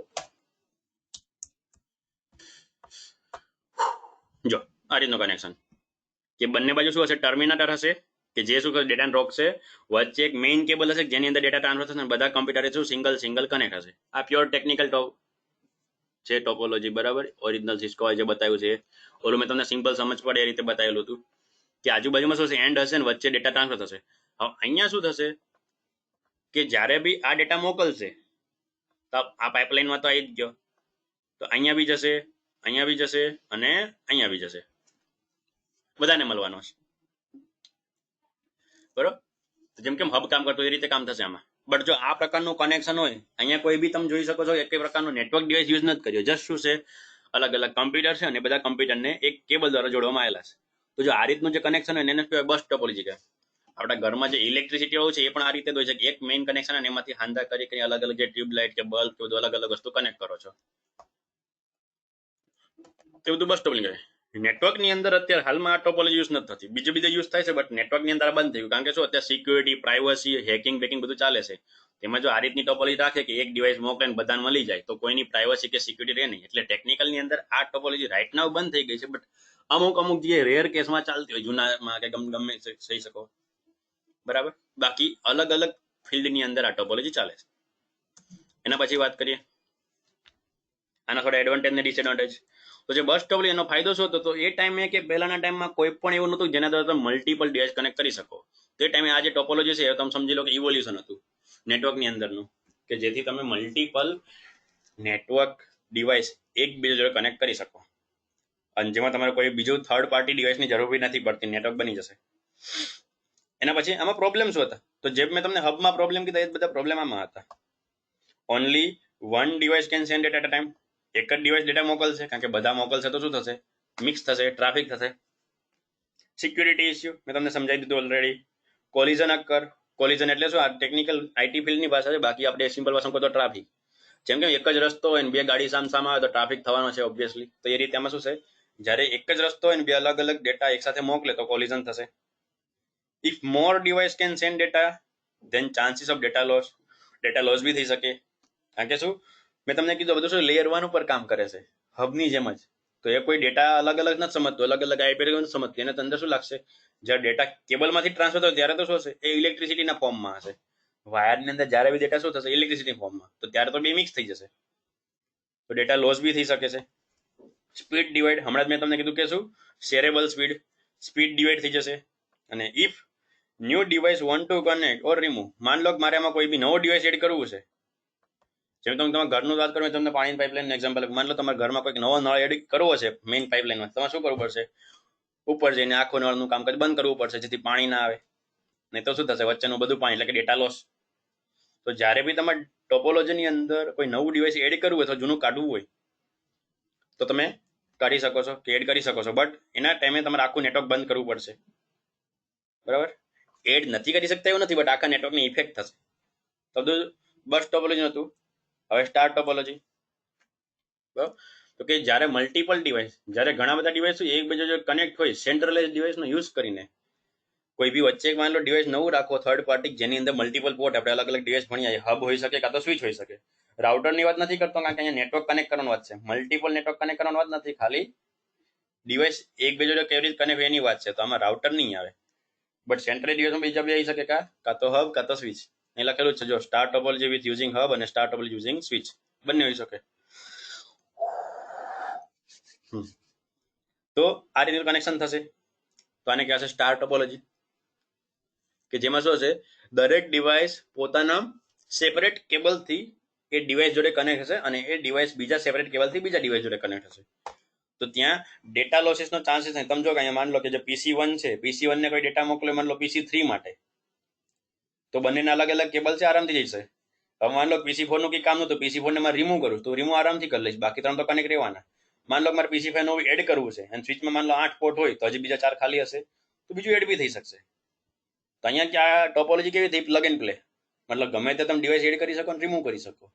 જો આ રીતનું કનેક્શન, કે બંને બાજુ શું હશે, ટર્મિનેટર હશે, કે જે શું ડેટાને રોકશે, વચ્ચે એક મેઇન કેબલ હશે જેની અંદર ડેટા ટ્રાન્સફર થશે, બધા કમ્પ્યુટર શું સિંગલ કનેક્ટ હશે. આ પ્યોર ટેકનિકલ છે ટોપોલોજી. બરાબર, ઓરિજિનલ સિસ્કો જે બતાવ્યું છે, ઓલું મેં તમને સિમ્પલ સમજ પડે એ રીતે બતાવેલું હતું, કે આજુબાજુમાં શું હશે, એન્ડ હશે ને વચ્ચે ડેટા ટ્રાન્સફર થશે. હવે અહીંયા શું થશે કે જ્યારે બી આ ડેટા મોકલશે તો આ પાઇપલાઇનમાં તો આવી જ ગયો, તો અહીંયા બી જશે, અહીંયા બી જશે અને અહીંયા બી જશે, બધાને મળવાનો છે. બરોબર, જેમ કેમ હબ કામ કરતો એ રીતે કામ થશે આમાં. બટ જો આ પ્રકારનું કનેક્શન હોય, અહીંયા કોઈ બી તમે જોઈ શકો છો એક પ્રકારનું નેટવર્ક ડિવાઇસ યુઝ નથી કર્યો, જસ્ટ શું છે, અલગ અલગ કમ્પ્યુટર છે અને બધા કમ્પ્યુટરને એક કેબલ દ્વારા જોડવામાં આવેલા છે. તો જો આ રીતનું જે કનેક્શન હોય એને કહેવાય બસ ટોપોલોજી કહેવાય. આપણા ઘરમાં જે ઇલેક્ટ્રિસિટી હોય છે એ પણ આ રીતે હોય છે કે એક મેઇન કનેક્શન અને એમાંથી હાંધા કરી અલગ અલગ જે ટ્યુબલાઇટ કે બલ્બ કે બધું અલગ અલગ વસ્તુ કનેક્ટ કરો છો, તે બધું બસ ટોપોલોજી કહેવાય. નેટવર્કની અંદર અત્યારે હાલમાં આ ટોપોલોજી યુઝ નથી થતી, બીજા યુઝ થાય છે, બટ નેટવર્કની અંદર આ બંધ થયું, કારણ કે શું અત્યારે સિક્યુરિટી, પ્રાઇવસી, હેકિંગ બેકિંગ બધું ચાલે છે. તેમાં જો આ રીતની ટોપોલોજી રાખે કે એક ડિવાઇસ મોકલે ને બધાને મળી જાય તો કોઈની પ્રાઇવસી કે સિક્યુરિટી રહે નહીં. એટલે ટેકનિકલની અંદર આ ટોપોલોજી રાઇટ નાવ બંધ થઈ ગઈ છે, બટ અમુક જે રેર કેસમાં ચાલતી હોય જૂનામાં કે ગમે થઈ શકો, બરાબર. બાકી અલગ અલગ ફિલ્ડની અંદર આ ટોપોલોજી ચાલે છે. એના પછી વાત કરીએ આના થોડા એડવાન્ટેજ ને ડિસએડવાન્ટેજ. તો જે બસ ટોપોલોજી એનો ફાયદો શું હતો, તો એ ટાઈમે કે પહેલાના ટાઈમમાં કોઈ પણ એવું નહોતું જેના દ્વારા તમે મલ્ટિપલ ડિવાઇસ કનેક્ટ કરી શકો. તે ટાઈમે આ જે ટોપોલોજી છે તમે સમજી લો કે ઇવોલ્યુશન હતું નેટવર્કની અંદરનું, કે જેથી તમે મલ્ટિપલ નેટવર્ક ડિવાઇસ એકબીજા જોડે કનેક્ટ કરી શકો, અને જેમાં તમારે કોઈ બીજું થર્ડ પાર્ટી ડિવાઇસની જરૂર બી નથી પડતી, નેટવર્ક બની જશે. એના પછી આમાં પ્રોબ્લેમ શું હતા, તો જે મેં તમને હબમાં પ્રોબ્લેમ કીધા એ બધા પ્રોબ્લેમ આમાં હતા. Only one device can send data at a time. એક જ ડિવાઇસ ડેટા મોકલશે, કારણ કે બધા મોકલશે તો શું થશે, મિક્સ થશે, ટ્રાફિક થશે. સિક્યુરિટી ઇસ્યુ મેં તમને સમજાવી દીધું ઓલરેડી. કોલિઝન અકર, કોલિઝન એટલે શું, આ ટેકનિકલ આઈટી ફિલ્ડની ભાષા છે, બાકી આપણે સિમ્પલ ભાષામાં કહો તો ટ્રાફિક. જેમ કે એક જ રસ્તો હોય ને બે ગાડી સામસામે આવે તો ટ્રાફિક થવાનો છે ઓબ્વિયસલી. તો એ રીતે આમાં શું છે, જ્યારે એક જ રસ્તો હોય ને બે અલગ અલગ ડેટા એકસાથે મોકલે તો કોલિઝન થશે. If more device can send data then chances of data loss be થઈ શકે. કારણ કે શું મેં તમને કીધું બધું શું લેયર 1 ઉપર કામ કરે છે હબની જેમ જ. તો એ કોઈ ડેટા અલગ અલગ નથી સમજતો, અલગ અલગ આઈપી નથી સમજતું, એને અંદર શું લાગશે, જ્યારે ડેટા કેબલમાંથી ટ્રાન્સફર થાય ત્યારે તો શું હશે, એ ઇલેક્ટ્રિસિટીના ફોર્મમાં હશે. વાયરની અંદર જ્યારે બી ડેટા શું થશે, ઇલેક્ટ્રિસિટી ફોર્મમાં, તો ત્યારે તો બે મિક્સ થઈ જશે, તો ડેટા લોસ બી થઈ શકે છે. સ્પીડ ડિવાઈડ, હમણાં જ મેં તમને કીધું કે શું શેરેબલ સ્પીડ ડિવાઈડ થઈ જશે. અને if new device want to connect or remove, માન લો કે મારે આમાં કોઈ બી નવો ડિવાઇસ એડ કરવું છે, જેમ તમે તમારા ઘરનું વાત કરો, તમને પાણીની પાઇપલાઇન એક્ઝામ્પલ, માન લો તમારા ઘરમાં કોઈ નવો નળ એડ કરવો છે મેઇન પાઇપલાઇનમાં, તમારે શું કરવું પડશે, ઉપર જઈને આખો નળનું કામકાજ બંધ કરવું પડશે જેથી પાણી ના આવે, નહીં તો શું થશે, વચ્ચેનું બધું પાણી એટલે કે ડેટા લોસ. તો જ્યારે બી તમારે ટોપોલોજીની અંદર કોઈ નવું ડિવાઇસ એડ કરવું હોય, તો જૂનું કાઢવું હોય તો તમે કાઢી શકો છો કે એડ કરી શકો છો, બટ એના ટાઈમે તમારે આખું નેટવર્ક બંધ કરવું પડશે, બરાબર. એડ નથી કરી શકતા એવું નથી, બટ આખા નેટવર્કની ઇફેક્ટ થશે. તો બધું બસ ટોપોલોજી હતું. હવે સ્ટાર ટોપોલોજી, બરાબર. તો કે જ્યારે મલ્ટિપલ ડિવાઇસ, જ્યારે ઘણા બધા ડિવાઇસ એકબીજા જો કનેક્ટ હોય સેન્ટ્રલાઇઝ ડિવાઇસનો યુઝ કરીને, કોઈ બી વચ્ચે માન લો ડિવાઇસ નવું રાખો થર્ડ પાર્ટી, જેની અંદર મલ્ટિપલ પોર્ટ, આપણે અલગ અલગ ડિવાઇસ ભણીએ, હબ હોઈ શકે કાં તો સ્વિચ હોઈ શકે. રાઉટરની વાત નથી કરતો, કારણ કે અહીંયા નેટવર્ક કનેક્ટ કરવાની વાત છે, મલ્ટિપલ નેટવર્ક કનેક્ટ કરવાની વાત નથી, ખાલી ડિવાઇસ એકબીજા જોડે કેવી રીતે કનેક્ટ એની વાત છે. તો આમાં રાઉટર નહીં આવે, બટ સેન્ટ્રલ ડિવાઇસમાં બીજા બી આવી શકે, કાં તો હબ કાં તો સ્વિચ. અહીં લખેલું છે જો star topology with using hub અને સ્ટાર ટોપોલોજી યુઝિંગ સ્વિચ, બંને હોઈ શકે. તો આ રીતે કનેક્શન થશે, તો આને કહેવાશે સ્ટાર ટોપોલોજી, કે જેમાં શું હશે, દરેક ડિવાઇસ પોતાના સેપરેટ કેબલથી એ ડિવાઇસ જોડે કનેક્ટ હશે, અને એ ડિવાઇસ બીજા સેપરેટ કેબલથી બીજા ડિવાઇસ જોડે કનેક્ટ હશે. તો ત્યાં ડેટા લોસીસનો ચાન્સીસ નહીં. સમજો કે અહીંયા માન લો કે જે PC1 છે, PC1 ને કોઈ ડેટા મોકલે માન લો PC3 માટે, તો બંનેના અલગ અલગ કેબલ છે, આરામથી જશે. હવે માન લો PC4 નું કંઈ કામ નતું, PC4 ને મારે રિમૂવ કરું તો રિમૂવ આરામથી કરી લઈશ, બાકી ત્રણ તો કનેક્ટ રહેવાના. માન લો મારે PC5 નું એડ કરવું છે અને સ્વિચમાં માન લો 8 પોર્ટ હોય તો હજી બીજા 4 ખાલી હશે, તો બીજું એડ બી થઈ શકશે. તો અહીંયા ક્યાં ટોપોલોજી કેવી થઈ, પ્લગ એન્ડ પ્લે, મતલબ ગમે તે તમે ડિવાઇસ એડ કરી શકો અને રિમૂવ કરી શકો.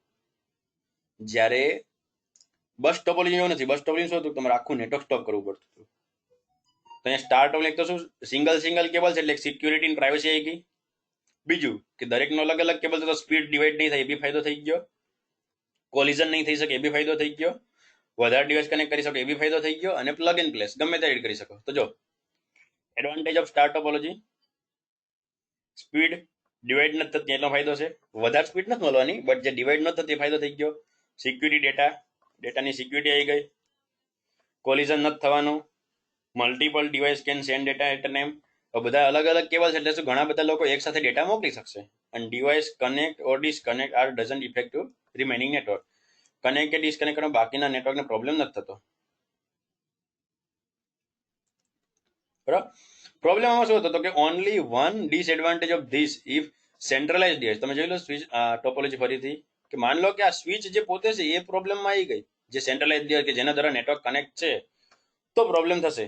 જ્યારે બસ ટોપોલોજી એવું નથી, બસ ટોપોલોજી શું હતું, તમારે આખું નેટવર્ક સ્ટોપ કરવું પડતું હતું. તો અહીંયા સ્ટાર ટોપોલોજી તો શું સિંગલ કેબલ છે, એટલે સિક્યુરિટી અને પ્રાઇવસી આવી ગઈ. બીજું કે દરેકનો અલગ અલગ કેબલ છે તો સ્પીડ ડિવાઈડ નહીં થાય, એ બી ફાયદો થઈ ગયો. કોલિઝન નહીં થઈ શકે, એ બી ફાયદો થઈ ગયો. વધારે ડિવાઇસ કનેક્ટ કરી શકો, એ બી ફાયદો થઈ ગયો. અને પ્લગ એન્ડ પ્લેસ ગમે તે એડ કરી શકો. તો જો advantage of star topology, speed divide નથી થતી એટલો ફાયદો છે, વધારે સ્પીડ નથી મળવાની, બટ જે ડિવાઈડ નથી થતી ફાયદો થઈ ગયો. સિક્યુરિટી, ડેટાની સિક્યુરિટી આવી ગઈ. કોલિઝન નથી થવાનું. Multiple device can send data at a time. બધા અલગ અલગ કેબલ છે એટલે શું ઘણા બધા લોકો એક સાથે ડેટા મોકલી શકશે. અને device connect or disconnect are doesn't affect to remaining network. Connect કે ડિસકનેક્ટ કરવા બાકીના નેટવર્કને પ્રોબ્લેમ નથી થતો, બરાબર. પ્રોબ્લેમ આમાં શું હતો કે only one disadvantage of this if centralise device. તમે જોઈ લો સ્વિચ ટોપોલોજી ફરીથી, કે માન લો કે આ સ્વિચ જે પોતે છે એ પ્રોબ્લેમમાં આવી ગઈ, જે સેન્ટ્રલાઇઝ ડિવાઇસ કે જેના દ્વારા નેટવર્ક કનેક્ટ છે, તો પ્રોબ્લેમ થશે,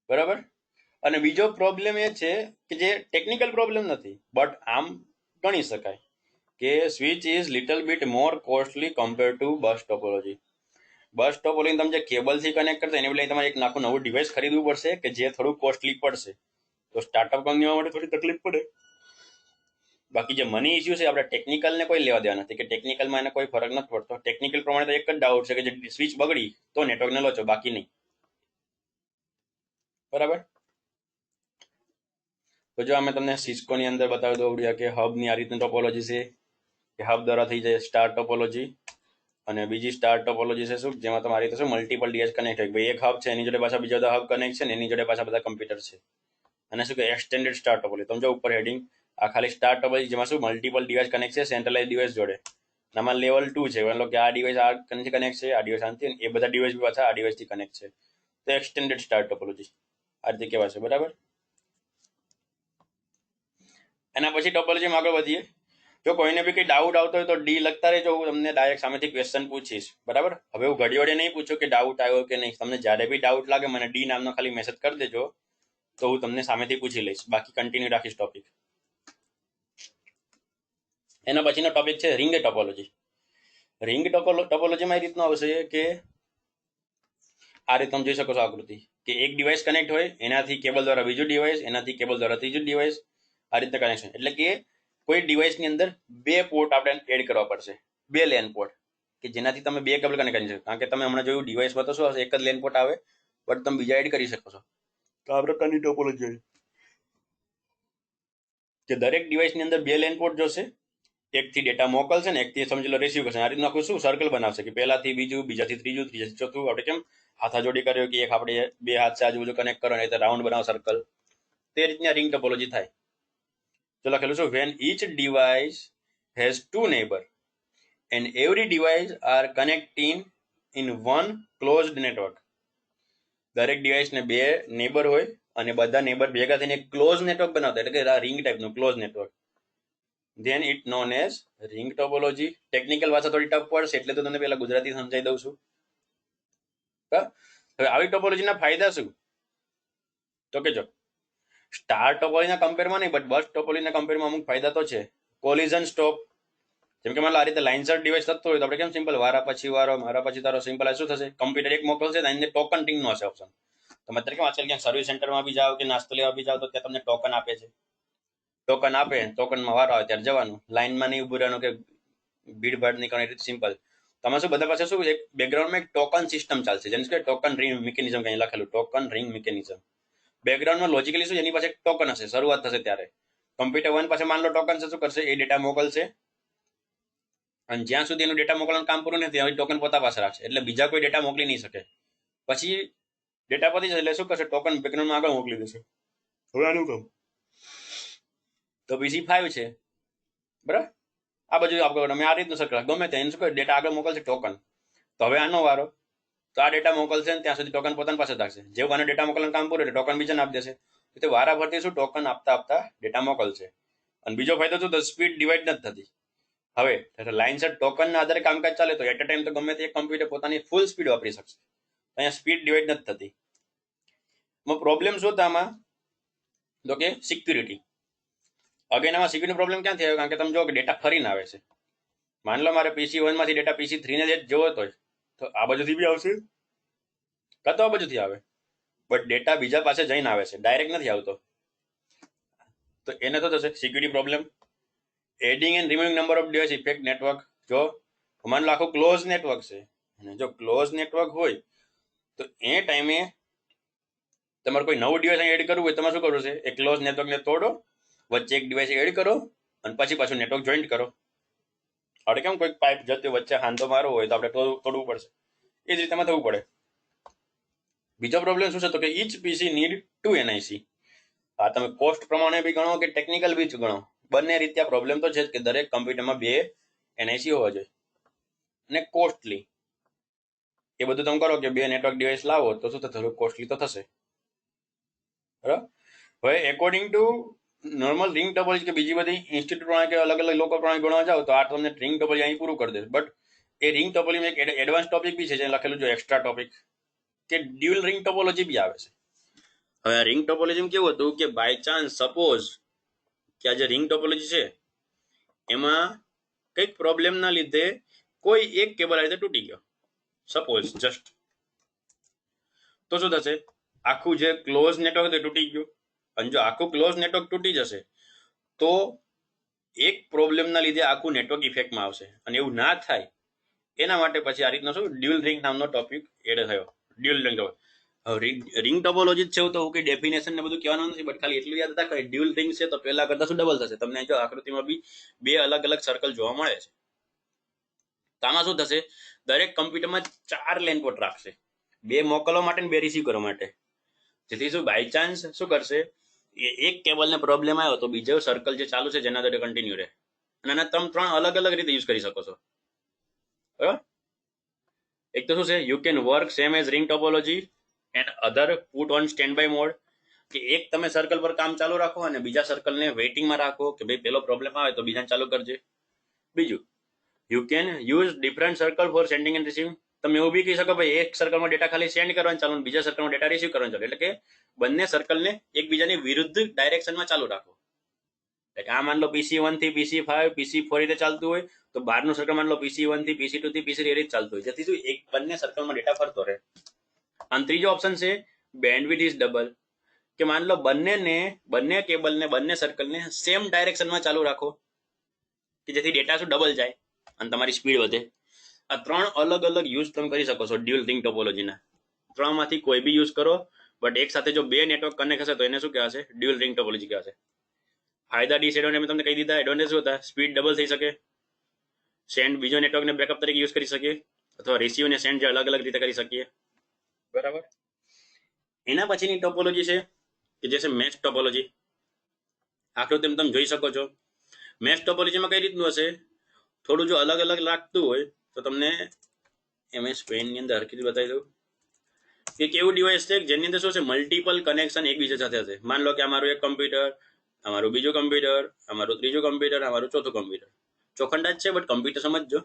બરાબર. અને બીજો પ્રોબ્લેમ એ છે કે જે ટેકનિકલ પ્રોબ્લેમ નથી, બટ આમ ગણી શકાય કે switch is little bit more costly compare to bus topology. Bus topology તમે જે કેબલથી કનેક્ટ કરતા એની બદલે તમારે એક નાખું નવું ડિવાઇસ ખરીદવું પડશે કે જે થોડું કોસ્ટલી પડશે. તો સ્ટાર્ટઅપ કંપનીઓ માટે થોડી તકલીફ પડે. બાકી જે મની ઇસ્યુ છે આપણે ટેકનિકલને કોઈ લેવા દેવા નથી, કે ટેકનિકલમાં એને કોઈ ફરક નથી પડતો. ટેકનિકલ પ્રમાણે તો એક જ ડાઉટ છે કે જે સ્વિચ બગડી તો નેટવર્કને લોચો, બાકી નહીં. બરાબર. તો જો અમે તમને સિસ્કોની અંદર બતાવી દઉં કે હબની આ રીતની ટોપોલોજી છે, કે હબ દ્વારા થઈ જાય સ્ટાર ટોપોલોજી, અને બીજી સ્ટાર ટોપોલોજી છે શું, જેમાં તમારી રીતે શું મલ્ટિપલ ડીએચ કનેક્ટ હોય. ભાઈ એક હબ છે એની જોડે પાછા બીજા બધા હબ કનેક્ટ છે ને એની જોડે પાછા બધા કમ્પ્યુટર છે, અને શું કે એક્સટેન્ડેડ સ્ટાર ટોપોલોજી. તમે જો ઉપર હેડિંગ આ ખાલી સ્ટાર ટોપોલોજી, જેમાં શું મલ્ટિપલ ડિવાઇસ કનેક્ટ છે સેન્ટ્રલાઇઝ ડિવાઇસ જોડે. આમાં લેવલ 2 છે, મતલબ કે આ ડિવાઇસ આ કનેક્ટ છે, આ ડિવાઇસ આનાથી, એ બધા ડિવાઇસ પાછા આ ડિવાઇસથી કનેક્ટ છે. તો એક્સટેન્ડેડ સ્ટાર ટોપોલોજી આ રીતે કહેવાય છે. બરાબર. એના પછી ટોપોલોજીમાં આગળ વધીએ. જો કોઈને બી કંઈ ડાઉટ આવતો હોય તો ડી લખતા રહેજો, હું તમને ડાયરેક્ટ સામેથી ક્વેશ્ચન પૂછીશ. બરાબર. હવે હું ઘડી વડે નહીં પૂછું કે ડાઉટ આવ્યો કે નહીં. તમને જ્યારે બી ડાઉટ લાગે મને ડી નામનો ખાલી મેસેજ કરી દેજો, તો હું તમને સામેથી પૂછી લઈશ. બાકી કન્ટિન્યુ રાખીશ ટોપિક. એના પછીનો ટોપિક છે રિંગ ટોપોલોજી. રિંગ ટોપોલોજીમાં એ રીતનું આવશે કે આ રીતે તમે જોઈ શકો છો આકૃતિ, કે એક ડિવાઇસ કનેક્ટ હોય, એનાથી કેબલ દ્વારા બીજું ડિવાઇસ, એનાથી કેબલ દ્વારા ત્રીજું ડિવાઇસ, આ રીતે કનેક્શન. એટલે કે કોઈ ડિવાઇસની અંદર બે પોર્ટ આપણે એડ કરવા પડશે, બે લેન પોર્ટ, કે જેનાથી તમે બે કેબલ કનેક્ટ કરી શકો. કારણ કે તમે હમણાં જોયું ડિવાઇસમાં તો શું હશે, એક જ લેન પોર્ટ આવે, બટ તમે બીજા એડ કરી શકો છો. તો આ પ્રકારની ટોપોલોજી હોય કે દરેક ડિવાઇસની અંદર બે લેન પોર્ટ જોશે, એકથી ડેટા મોકલશે ને એકથી સમજી લો રિસીવ કરશે. આ રીતનું આખું શું સર્કલ બનાવશે, કે પહેલાથી બીજું, બીજાથી ત્રીજું, ત્રીજાથી ચોથું. આપણે કેમ હાથાજોડી કર્યો કે એક આપણે બે હાથ છે આજુબાજુ કનેક્ટ કરો ને રાઉન્ડ બનાવો સર્કલ, તે રીતની રિંગ ટોપોલોજી થાય. તો લખેલું છે when each device has two neighbor and every device are connecting in one closed network. દરેક ડિવાઇસને બે નેબર હોય અને બધા નેબર ભેગા થઈને ક્લોઝ નેટવર્ક બનાવતા, એટલે કે રિંગ ટાઈપનું close network. Then it known as ring topology. Technical ભાષા થોડી ટફ પડશે એટલે તો તમને પહેલા ગુજરાતી સમજાવી દઉં છું. હવે આવી ટોપોલોજીના ફાયદા શું, તો કે જો સ્ટાર ટોપોલોજીના કમ્પેરમાં નહીં, બટ બસ ટોપોલોજીના કમ્પેરમાં અમુક ફાયદા તો છે. Collision stop. જેમ કે માનો આ રીતે લાઇનસર ડિવાઇસ થતો હોય તો આપણે કેમ સિમ્પલ વારા પછી વારો, મારા પછી તારો, સિમ્પલ શું થશે, કમ્પ્યુટર એક મોકલશે તો એને ટોકન રિંગનો હશે ઓપ્શન. તમે અત્યારે કેમ આજકાલ ક્યાંક સર્વિસ સેન્ટરમાં બી જાઓ કે નાસ્તો લેવા બી જાઓ તો ત્યાં તમને ટોકન આપે છે. ટોકન આપે, ટોકનમાં વારો આવે ત્યારે જવાનું, લાઇનમાં નહીં ઉભું રહેવાનું કે ભીડભાડ નહીં કરવાની. સિમ્પલ. તમે શું બધા પાસે શું એક બેકગ્રાઉન્ડમાં એક ટોકન સિસ્ટમ ચાલશે, જેમ કે ટોકન રિંગ મિકેનિઝમ કઈ લખેલું, ટોકન રિંગ મિકેનિઝમ. બેકગ્રાઉન્ડમાં લોજિકલી શું એની પાસે એક ટોકન હશે, શરૂઆત થશે ત્યારે. કમ્પ્યુટર 1 પાસે માન લો ટોકન છે, શું કરશે, એ ડેટા મોકલશે, અને જ્યાં સુધી એનું ડેટા મોકલવાનું કામ પૂરું નથી ત્યાં ટોકન પોતા પાસે રાખશે, એટલે બીજા કોઈ ડેટા મોકલી નહીં શકે. પછી ડેટા પતી જશે એટલે શું કરશે, ટોકન બેકગ્રાઉન્ડમાં આગળ મોકલી દેશે. હવે આનું કામ તો PC5 છે, બરાબર. આ બાજુ આપણે અમે આ રીતનું સર્કલ ગમે ત્યાં શું કરે, ડેટા આગળ મોકલશે ટોકન. તો હવે આનો વારો, તો આ ડેટા મોકલશે ને ત્યાં સુધી ટોકન પોતાની પાસે રાખશે. જેવું આને ડેટા મોકલવાનું કામ પૂરું એટલે ટોકન બીજાને આપી દેશે. તો વારા ફરતી શું ટોકન આપતા આપતા ડેટા મોકલશે. અને બીજો ફાયદો શું, તો સ્પીડ ડિવાઈડ નથી થતી. હવે લાઇનસર ટોકનના આધારે કામકાજ ચાલે તો એટ અ ટાઈમ તો ગમે તે કમ્પ્યુટર પોતાની ફૂલ સ્પીડ વાપરી શકશે. અહીંયા સ્પીડ ડિવાઈડ નથી થતી. પ્રોબ્લેમ શું હતા આમાં, તો કે સિક્યુરિટી. અગેન આમાં સિક્યુરિટી પ્રોબ્લેમ ક્યાંથી આવ્યો, કારણ કે તમે જો કે ડેટા ફરીને આવે છે. માન લો મારે PC1 માંથી ડેટા PC3 ને જોવો તો આ બાજુથી બી આવશે કાં તો આ બાજુથી આવે, બટ ડેટા બીજા પાસે જઈને આવે છે, ડાયરેક્ટ નથી આવતો. તો એને તો થશે security problem. Adding and removing number of device effect network. જો માન લો આખું ક્લોઝ નેટવર્ક છે, અને જો ક્લોઝ નેટવર્ક હોય તો એ ટાઈમે તમારે કોઈ નવું ડિવાઇસ એડ કરવું હોય, તમારે શું કરવું છે, એ ક્લોઝ નેટવર્કને તોડો, વચ્ચે એક ડિવાઇસ એડ કરો અને પછી પાછું નેટવર્ક જોઈન્ટ કરો. આપણે કેમ કોઈ પાઇપ જતી વચ્ચે હાંધો મારવો હોય તો આપણે તોડવું પડશે, એ જ રીતે થવું પડે. બીજો પ્રોબ્લેમ શું છે, તો કે ઈચ પીસી નીડ 2 NIC. આ તમે કોસ્ટ પ્રમાણે બી ગણો કે ટેકનિકલ બી ગણો, બંને રીતે આ પ્રોબ્લેમ તો છે જ કે દરેક કમ્પ્યુટરમાં 2 NIC હોવા જોઈએ. અને કોસ્ટલી એ બધું તમે કરો કે 2 નેટવર્ક ડિવાઇસ લાવો તો શું થશે, કોસ્ટલી તો થશે. બરાબર. હવે according to normal ring topology કે બીજી બધી ઇન્સ્ટિટ્યૂટ પ્રમાણે કે અલગ અલગ લોકો પ્રમાણે ગણવા જાવ તો આ તમને રિંગ ટોપોલોજી અહીં પૂરું કરી દેશે. બટ એ રિંગ ટોપોલોજીમાં એક એડવાન્સ ટોપિક બી છે જે લખેલું જો એક્સ્ટ્રા ટોપિક, કે ડ્યુઅલ રિંગ ટોપોલોજી બી આવે છે. હવે રિંગ ટોપોલોજી કેવું હતું કે બાય ચાન્સ સપોઝ કે આ જે રિંગ ટોપોલોજી છે એમાં કંઈક પ્રોબ્લેમના લીધે કોઈ એક કેબલ આ રીતે તૂટી ગયો, સપોઝ જસ્ટ, તો શું થશે? આખું જે ક્લોઝ નેટવર્ક હતું એ તૂટી ગયું. અને જો આખું ક્લોઝ નેટવર્ક તૂટી જશે તો એક પ્રોબ્લેમના લીધે આખું નેટવર્ક ઇફેક્ટમાં આવશે. અને એવું ના થાય એના માટે પછી આ રીતનો શું ડ્યુઅલ રિંગ નામનો ટોપિક એડ થયો. ડ્યુઅલ રિંગ રિંગ ટોપોલોજી છે તો કઈ ડેફિનેશન ને બધું કહેવાનું નથી, બટ ખાલી એટલું યાદ રાખો ડ્યુઅલ રિંગ છે તો પહેલા કરતા શું ડબલ થશે. તમને જો આકૃતિમાં બી બે અલગ અલગ સર્કલ જોવા મળે છે. તો આમાં શું થશે? દરેક કમ્પ્યુટરમાં 4 લેન પોર્ટ રાખશે, 2 મોકલવા માટે ને 2 રિસીવ કરવા માટે. જેથી શું બાય ચાન્સ શું કરશે, એક કેબલને પ્રોબ્લેમ આવ્યો તો બીજો સર્કલ જે ચાલુ છે જેના દ્વારા કન્ટિન્યુ રહે. અને આના તમે 3 અલગ અલગ રીતે યુઝ કરી શકો છો. બરાબર? એક તો શું છે, you can work same as ring topology and other put on stand by mode, કે એક તમે સર્કલ પર કામ ચાલુ રાખો અને બીજા સર્કલને વેઇટિંગમાં રાખો કે ભાઈ પેલો પ્રોબ્લેમ આવે તો બીજાને ચાલુ કરજે. બીજું, you can use different circle for sending and receiving. તમે એવું બી કહી શકો ભાઈ એક સર્કલમાં ડેટા ખાલી સેન્ડ કરવાનું ચાલુ, બીજા સર્કલમાં ડેટા રિસીવ કરવાનું ચાલુ. એટલે કે બંને સર્કલને એકબીજાની વિરુદ્ધ ડાયરેક્શનમાં ચાલુ રાખો. એટલે આ માન લો PC1 થી PC5 PC4 રીતે ચાલતું હોય તો બહારનું સર્કલ માન લો PC1 થી PC2 થી PC3 એ રીતે ચાલતું હોય, જેથી શું એક બંને સર્કલમાં ડેટા ફરતો રહે. અને ત્રીજો ઓપ્શન છે બેન્ડવિડ્થ ઇઝ ડબલ, કે માન લો બંને કેબલને બંને સર્કલને સેમ ડાયરેક્શનમાં ચાલુ રાખો કે જેથી ડેટા શું ડબલ જાય અને તમારી સ્પીડ વધે. આ 3 અલગ અલગ યુઝ તમે કરી શકો છો ડ્યુઅલ રિંગ ટોપોલોજીના. 3 માંથી કોઈ બી યુઝ કરો, બટ એક સાથે જો 2 નેટવર્ક કનેક્ટ હશે તો એને શું કહેવાશે? ડ્યુઅલ રિંગ ટોપોલોજી કહેવાશે. ફાયદા ડિસએડવાન્ટેજ મેં તમને કહી દીધા. એડવાન્ટેજ શું હતા? સ્પીડ ડબલ થઈ શકે, સેન્ડ બીજો નેટવર્કને બેકઅપ તરીકે યુઝ કરી શકીએ, અથવા રિસીવ ને સેન્ડ જે અલગ અલગ રીતે કરી શકીએ. બરાબર? એના પછીની ટોપોલોજી છે કે જે છે મેશ ટોપોલોજી. આકૃતિ તમે જોઈ શકો છો. મેશ ટોપોલોજીમાં કઈ રીતનું હશે? થોડું જો અલગ અલગ લાગતું હોય તો તમને MS પેઇન્ટની અંદર હરખી બતાવી દઉં કે કેવું ડિવાઇસ છે જેની અંદર શું છે મલ્ટિપલ કનેક્શન એકબીજા સાથે હશે. માન લો કે અમારું એક કમ્પ્યુટર, અમારું બીજું કમ્પ્યુટર, અમારું ત્રીજું કમ્પ્યુટર, અમારું ચોથું કમ્પ્યુટર. ચોખંડા જ છે બટ કમ્પ્યુટર સમજજો.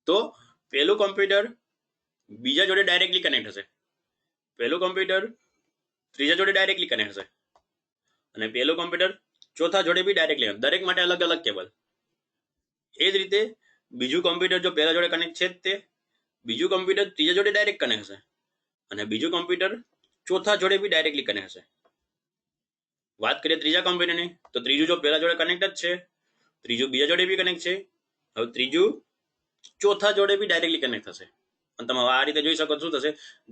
તો પેલું કમ્પ્યુટર બીજા જોડે ડાયરેક્ટલી કનેક્ટ હશે, પેલું કમ્પ્યુટર ત્રીજા જોડે ડાયરેક્ટલી કનેક્ટ હશે, અને પેલું કમ્પ્યુટર ચોથા જોડે બી ડાયરેક્ટલી, દરેક માટે અલગ અલગ કેબલ. એ જ રીતે બીજું કમ્પ્યુટર જો પહેલા જોડે કનેક્ટ છે જ તે બીજું કમ્પ્યુટર ત્રીજા જોડે ડાયરેક્ટ કનેક્ટ હશે, અને બીજું કમ્પ્યુટર ચોથા જોડે બી ડાયરેક્ટલી કનેક્ટ હશે. વાત કરીએ ત્રીજા કમ્પ્યુટરની તો ત્રીજું જો પહેલા જોડે કનેક્ટ જ છે, ત્રીજું બીજા જોડે બી કનેક્ટ છે, હવે ત્રીજું ચોથા જોડે બી ડાયરેક્ટલી કનેક્ટ થશે. અને તમે આ રીતે જોઈ શકો શું થશે,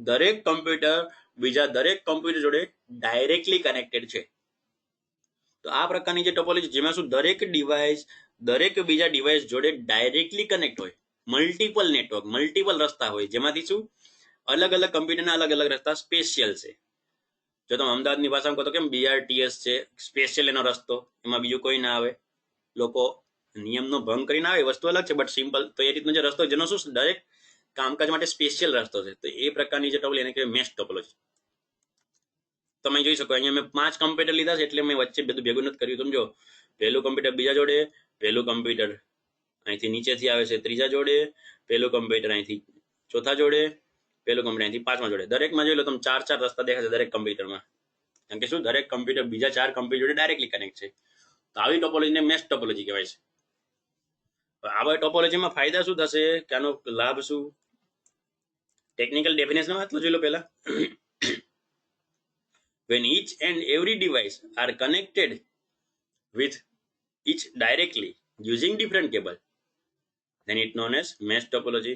દરેક કમ્પ્યુટર બીજા દરેક કમ્પ્યુટર જોડે ડાયરેક્ટલી કનેક્ટેડ છે. તો આ પ્રકારની જે ટોપોલોજી જેમાં શું દરેક ડિવાઇસ દરેક બીજા ડિવાઇસ જોડે ડાયરેક્ટલી કનેક્ટ હોય, મલ્ટિપલ નેટવર્ક મલ્ટિપલ રસ્તા હોય, જેમાંથી શું અલગ અલગ કમ્પ્યુટરના અલગ અલગ રસ્તા સ્પેશિયલ છે. જો તમે અમદાવાદની ભાષામાં કહો તો કેમ BRTS છે, સ્પેશિયલ એનો રસ્તો, એમાં બીજું કોઈ ના આવે, લોકો નિયમનો ભંગ કરીને આવે વસ્તુ અલગ છે, બટ સિમ્પલ તો એ રીતનો જે રસ્તો જેનો શું દરેક કામકાજ માટે સ્પેશિયલ રસ્તો છે. તો એ પ્રકારની જે ટોપોલોજી એને કહેવાય મેશ ટોપોલોજી. તમે જોઈ શકો અહીંયા મેં 5 કમ્પ્યુટર લીધા છે એટલે મેં વચ્ચે બધું ભેગું નથી કર્યું. સમજો પહેલું કમ્પ્યુટર બીજા જોડે, પહેલું કમ્પ્યુટર અહીંથી નીચેથી આવે છે ત્રીજા જોડે, પહેલું કમ્પ્યુટર અહીંથી ચોથા જોડે, પહેલું કમ્પ્યુટર અહીંથી પાંચમા જોડે. દરેકમાં જોઈ લો તમે 4 રસ્તા દેખાશે દરેક કમ્પ્યુટરમાં, કારણ કે શું દરેક કમ્પ્યુટર બીજા 4 કમ્પ્યુટર જોડે ડાયરેક્ટલી કનેક્ટ છે. તો આવી ટોપોલોજીને મેશ ટોપોલોજી કહેવાય છે. આવા ટોપોલોજીમાં ફાયદા શું થશે કે આનો લાભ શું? ટેકનિકલ ડેફિનેશન વાંચો જોઈ લો પહેલા. When each and every device are connected with each directly using different cable, then it known as mesh topology.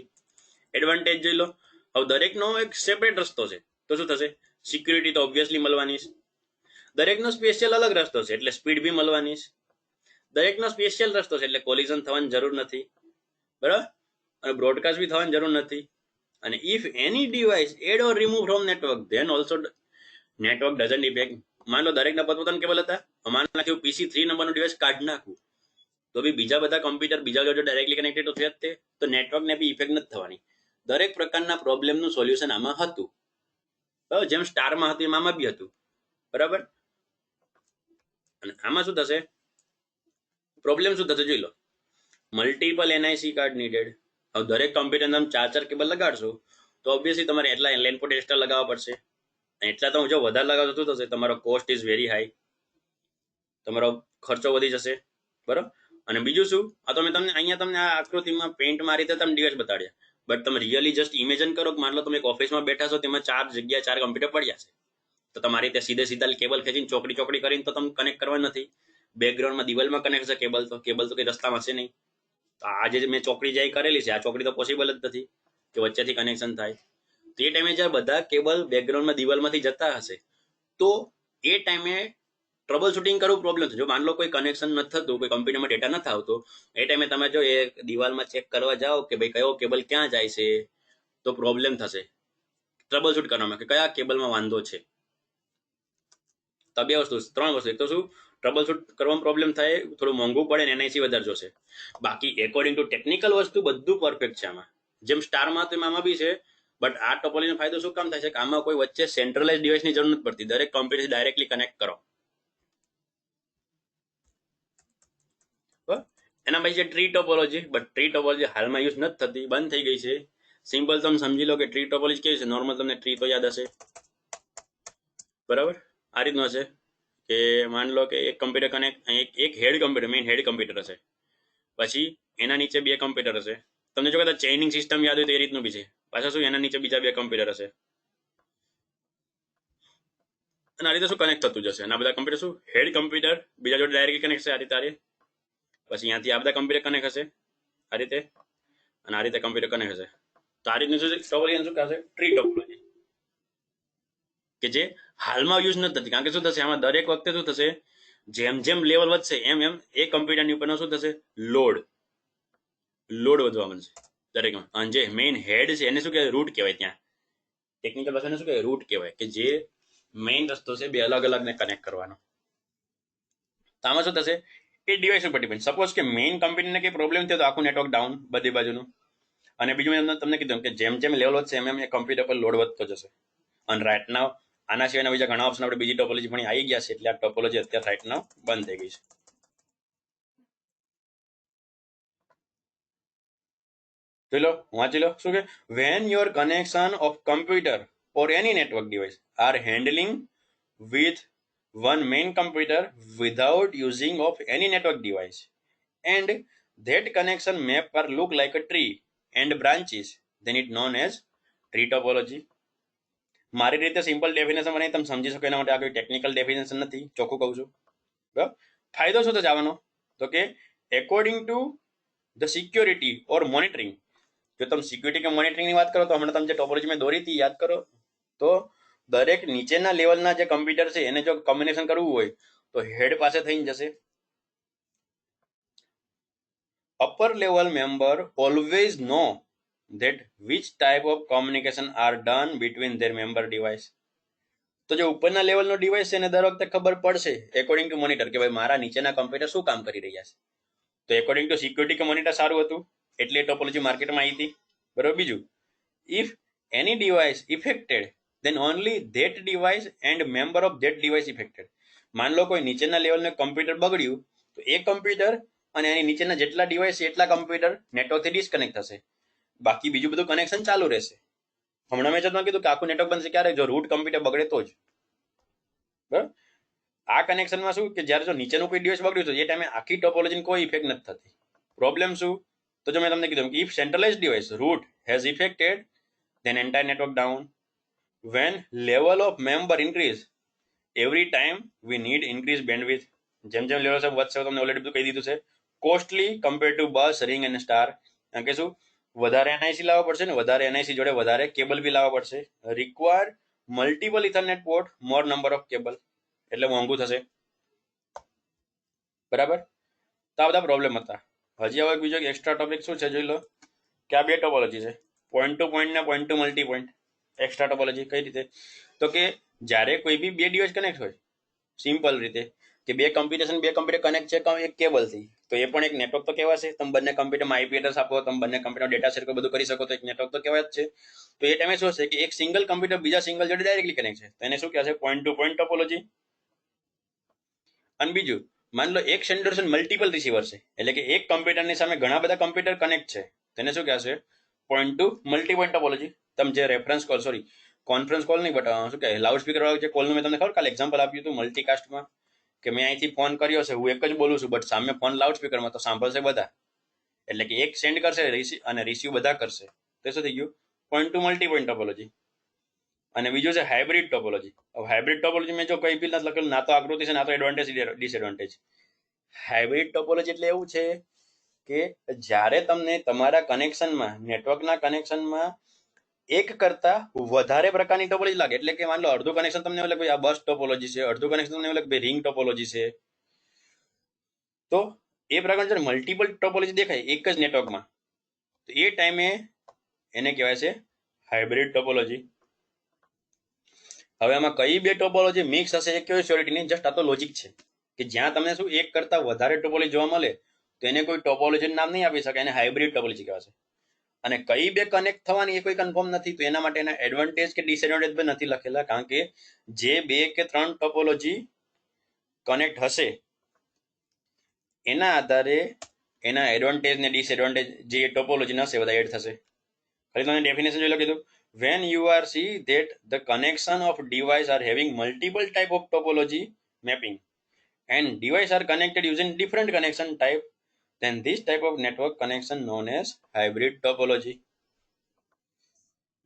Advantage જોઈ લો. હવે દરેકનો એક સેપરેટ રસ્તો છે તો શું થશે? સિક્યુરિટી તો ઓબ્વિયસલી મળવાની છે. દરેકનો સ્પેશિયલ અલગ રસ્તો છે એટલે સ્પીડ બી મળવાની છે. દરેકનો સ્પેશિયલ રસ્તો છે એટલે કોલિઝન થવાની જરૂર નથી, બરાબર, અને બ્રોડકાસ્ટ બી થવાની જરૂર નથી. અને if any device add or remove from network then also network doesn't affect. માન લો દરેકના પોતપોતાના કેબલ હતા, માન નાખ્યું PC3 નંબરનું ડિવાઇસ કાઢી નાખવું તો બી બીજા બધા કમ્પ્યુટર બીજા જોડે ડાયરેક્ટલી કનેક્ટેડ તો થયા જ તે, તો નેટવર્કને બી ઇફેક્ટ નથી થવાની. દરેક પ્રકારના પ્રોબ્લેમનું સોલ્યુશન આમાં હતું. જેમ સ્ટારમાં હતું એમ આમાં બી હતું, બરાબર. અને આમાં શું થશે? પ્રોબ્લેમ શું થશે જોઈ લો. Multiple NIC card needed. હવે દરેક કમ્પ્યુટર તમે 4 કેબલ લગાડશો તો ઓબ્વિયસલી તમારે એટલા લેન પોર્ટ એક્સ્ટ્રા લગાવવા પડશે. એટલા તો જો વધારે લગાવશો શું થશે, તમારો કોસ્ટ ઇઝ વેરી હાઈ, તમારો ખર્ચો વધી જશે, બરોબર. અને બીજું શું, આ તો મેં તમને અહીંયા તમને આ આકૃતિમાં પેઇન્ટમાં આ રીતે તમે ડિવાઇસ બતાડ્યા, બટ તમે રિયલી જસ્ટ ઇમેજિન કરો કે માન લો તમે એક ઓફિસમાં બેઠા છો, તેમાં 4 જગ્યા 4 કમ્પ્યુટર પડ્યા છે, તો તમારી રીતે સીધે સીધા કેબલ ખેંચીને ચોકડી ચોકડી કરીને તો તમે કનેક્ટ કરવા નથી. બેકગ્રાઉન્ડમાં દિવાલમાં કનેક્ટ છે કેબલ, તો કઈ રસ્તામાં હશે નહીં. તો આ જે મેં ચોકડી જાય કરેલી છે, આ ચોકડી તો પોસિબલ જ નથી કે વચ્ચેથી કનેક્શન થાય. તો એ ટાઈમે જ્યારે બધા કેબલ બેકગ્રાઉન્ડમાં દિવાલમાંથી જતા હશે, તો એ ટાઈમે ટ્રબલ શૂટિંગ કરવું પ્રોબ્લેમ છે. જો માન લો કોઈ કનેક્શન નથી થતું, કોઈ કમ્પ્યુટરમાં ડેટા નથી આવતો, એ ટાઈમે તમે જો એ દિવાલમાં ચેક કરવા જાઓ કે ભાઈ કયો કેબલ ક્યાં જાય છે, તો પ્રોબ્લેમ થશે ટ્રબલ શૂટ કરવામાં કે કયા કેબલમાં વાંધો છે. તો બે વસ્તુ, 3 વસ્તુ. એક તો શું, ટ્રબલ શૂટ કરવામાં પ્રોબ્લેમ થાય, થોડું મોંઘું પડે ને એનઆઈસી વધારે જોશે. બાકી એકોર્ડિંગ ટુ ટેકનિકલ વસ્તુ બધું પરફેક્ટ છે આમાં. જેમ સ્ટારમાં તો આમાં બી છે, બટ આ ટોપોલોજીનો ફાયદો શું કામ થાય છે કે આમાં કોઈ વચ્ચે સેન્ટ્રલાઇઝ ડિવાઇસની જરૂર નથી પડતી, દરેક કમ્પ્યુટર ડાયરેક્ટલી કનેક્ટ કરો. એના પછી છે tree topology, but tree topology હાલમાં યુઝ નથી થતી, બંધ થઈ ગઈ છે. સિમ્પલ તમે સમજી લો કે ટ્રી ટોપોલોજી કેવી છે. નોર્મલ તમને ટ્રી તો યાદ હશે, બરાબર. આ રીતનું હશે કે માન લો કે એક કમ્પ્યુટર કનેક્ટ, એક હેડ કમ્પ્યુટર, મેઇન હેડ કમ્પ્યુટર હશે, પછી એના નીચે 2 કમ્પ્યુટર હશે. તમને જો કદાચ ચેઇનિંગ સિસ્ટમ યાદ હોય તો એ રીતનું બી છે. પાછા શું, એના નીચે બીજા 2 કમ્પ્યુટર હશે, અને આ રીતે શું કનેક્ટ થતું જશે. અને આ બધા કમ્પ્યુટર શું, હેડ કમ્પ્યુટર બીજા જોડે ડાયરેક્ટલી કનેક્ટ છે આ રીતે. પછી અહીંયાથી આ બધા કમ્પ્યુટર કનેક્ટ હશે આ રીતે, અને આ રીતે કમ્પ્યુટર કનેક્ટ હશે. તો આ રીતનું શું ટોપોલોજી શું કહેશે, ટ્રી ટોપોલોજી, કે જે હાલમાં યુઝ નથી થતી. કારણ કે શું થશે, આમાં દરેક વખતે શું થશે, જેમ જેમ લેવલ વધશે એમ એમ એ કમ્પ્યુટરની ઉપરનો શું થશે, લોડ વધવા માંડશે દરેક. અને જે મેઇન હેડ છે એને શું કહેવાય, રૂટ કહેવાય. ત્યાં ટેકનિકલ ભાષાને શું કહેવાય, રૂટ કહેવાય, કે જે મેઇન રસ્તો છે 2 અલગ અલગ ને કનેક્ટ કરવાનો. તો આમાં શું થશે, એ ડિવાઇસ ઉપર ડિપેન્ડ. સપોઝ કે મેઇન કમ્પ્યુટરને કઈ પ્રોબ્લેમ થયો તો આખું નેટવર્ક ડાઉન બધી બાજુનું. અને બીજું મેં તમને કીધું કે જેમ જેમ લેવલ વધશે એમ એમ એ કમ્પ્યુટર પર લોડ વધતો જશે. અને રાઇટ નાવ આના સિવાયના બીજા ઘણા ઓપ્શન આપણે બીજી ટોપોલોજી પણ આવી ગયા છે, એટલે આ ટોપોલોજી અત્યારે રાઇટ નાવ બંધ થઈ ગઈ છે. ચલો વાંચી લો શું કે, van your connection of computer or any network device are handling with one main computer without using of any network device, and that connection may per look like a tree and branches, then it known as tree topology. મારી રીતે simple definition મને તમે સમજી શકો એના માટે આ કોઈ ટેકનિકલ ડેફિનેશન નથી, ચોખ્ખું કહું છું. બરાબર. ફાયદો શું થશે આવવાનો, તો કે according to the security or monitoring. જો તમે સિક્યુરિટી કે મોનિટરિંગની વાત કરો તો હમણાં તમે જે ટોપોલોજી મેં દોરી હતી યાદ કરો, તો દરેક નીચેના લેવલના જે કમ્પ્યુટર છે એને જો કોમ્બિનેશન કરવું હોય તો હેડ પાસે થઈને જશે. Upper level member always know that which type of communication are done between their member device. તો જે ઉપરના લેવલનો ડિવાઇસ છે એને દર વખતે ખબર પડશે એકોર્ડિંગ ટુ મોનિટર કે ભાઈ મારા નીચેના કમ્પ્યુટર શું કામ કરી રહ્યા છે. તો એકોર્ડિંગ ટુ સિક્યુરિટી કે મોનિટર સારું હતું એટલે ટોપોલોજી માર્કેટમાં આવી હતી, બરોબર. બીજું, if any device affected then only that device and member of that device affected. માન લો કોઈ નીચેના લેવલનું કમ્પ્યુટર બગડ્યું તો એ કમ્પ્યુટર અને એની નીચેના જેટલા ડિવાઇસ છે એટલા કમ્પ્યુટર નેટવર્કથી ડિસ્કનેક્ટ થશે, બાકી બીજું બધું કનેક્શન ચાલુ રહેશે. હમણાં મેં તમને કીધું કે આખું નેટવર્ક બનશે ક્યારે, જો રૂટ કમ્પ્યુટર બગડે તો જ. બરાબર. આ કનેક્શનમાં શું કે જ્યારે જો નીચેનું કોઈ ડિવાઇસ બગડ્યું તો એ ટાઈમે આખી ટોપોલોજીને કોઈ ઇફેક્ટ નથી થતી. પ્રોબ્લેમ શું, તો જો મેં તમને કીધું કે if centralise device root has affected then entire network down. When level of member increase, every time we need increase bandwidth. જેમ જેમ લેવલ વધશે તમને ઓલરેડી બધું કહી દીધું છે. Costly compare to bus, ring અને સ્ટાર. કારણ કે શું વધારે એનઆઈસી લાવવા પડશે ને વધારે એનઆઈસી જોડે વધારે કેબલ બી લાવવા પડશે. Require multiple ethernet port, more number of cable, એટલે મોંઘું થશે. બરાબર. તો આ બધા પ્રોબ્લેમ હતા. હજી હવે બીજો એક્સ્ટ્રા ટોપિક શું છે જોઈ લો, કે આ 2 ટોપોલોજી છે, પોઈન્ટ ટુ પોઈન્ટ ને point to multi point. Extra topology કઈ રીતે, તો કે જ્યારે કોઈ બી 2 ડિવાઇસ કનેક્ટ હોય, સિમ્પલ રીતે કે 2 કમ્પ્યુટર કનેક્ટ છે એક કેબલથી, તો એ પણ એક નેટવર્ક તો કહેવાશે. તમે બંને કમ્પ્યુટરમાં આઈપી એડ્રેસ આપો, તમે બંને કમ્પ્યુટર ડેટા શેર બધું કરી શકો તો એક નેટવર્ક તો કહેવાય જ છે. તો એ ટાઈમે શું હશે કે એક સિંગલ કમ્પ્યુટર બીજા સિંગલ જોડે ડાયરેક્ટલી કનેક્ટ છે, તો એને શું કહેવાશે, પોઈન્ટ ટુ પોઈન્ટ ટોપોલોજી. અને બીજું, માન લો એક સેન્ડર છે મલ્ટિપલ રિસીવર છે, એટલે કે એક કમ્પ્યુટરની સામે ઘણા બધા કમ્પ્યુટર કનેક્ટ છે, તેને શું કહેવાશે, point to multi point topology. તમે જે રેફરન્સ કોન્ફરન્સ કોલ નહીં, બટ શું કે લાઉડ સ્પીકર વાળું જે કોલનું મેં તમને ખબર કાલે એક્ઝામ્પલ આપ્યું હતું મલ્ટીકાસ્ટમાં, કે મેં અહીંથી ફોન કર્યો છે, હું એક જ બોલું છું, બટ સામે ફોન લાઉડ સ્પીકરમાં, તો સાંભળશે બધા. એટલે કે એક સેન્ડ કરશે અને રિસીવ બધા કરશે. તો શું થઈ ગયું? Point to multi point topology. અને બીજું છે હાઇબ્રિડ ટોપોલોજી. હવે હાઇબ્રિડ ટોપોલોજી મેં જો કંઈ બી નથી લખેલું, ના તો આકૃતિ છે, ના તો એડવાન્ટેજ ડિસએડવાન્ટેજ. હાઇબ્રિડ ટોપોલોજી એટલે એવું છે કે જ્યારે તમને તમારા કનેક્શનમાં, નેટવર્કના કનેક્શનમાં એક કરતા વધારે પ્રકારની ટોપોલોજી લાગે, એટલે કે માન લો અડધું કનેક્શન તમને એવું લાગે આ બસ ટોપોલોજી છે, અડધું કનેક્શન તમને એવું લાગે રિંગ ટોપોલોજી છે, તો એ પ્રકારની મલ્ટિપલ ટોપોલોજી દેખાય એક જ નેટવર્કમાં, તો એ ટાઈમે એને કહેવાય છે હાઇબ્રિડ ટોપોલોજી. હવે આમાં કઈ બે ટોપોલોજી મિક્સ હશે એ કયો શ્યોરિટી નહીં, જસ્ટ આ તો લોજિક છે કે જ્યાં તમને શું એક કરતા વધારે ટોપોલોજી જોવા મળે તો એને કોઈ ટોપોલોજી નામ નહીં આપી શકે, એને હાઇબ્રિડ ટોપોલોજી કહેવાશે. અને કઈ બે કનેક્ટ થવાની એ કોઈ કન્ફર્મ નથી, તો એના માટે એના એડવાન્ટેજ કે ડિસએડવાન્ટેજ પણ નથી લખેલા, કારણ કે જે 2 કે 3 ટોપોલોજી કનેક્ટ હશે એના આધારે એના એડવાન્ટેજ ને ડિસએડવાન્ટેજ જે ટોપોલોજી હશે બધા એડ થશે. ખાલી તમને ડેફિનેશન જોઈ લો કીધું, when you are see that the connection of device are having multiple type of topology mapping and device are connected using different connection type, then this type of network connection known as hybrid topology.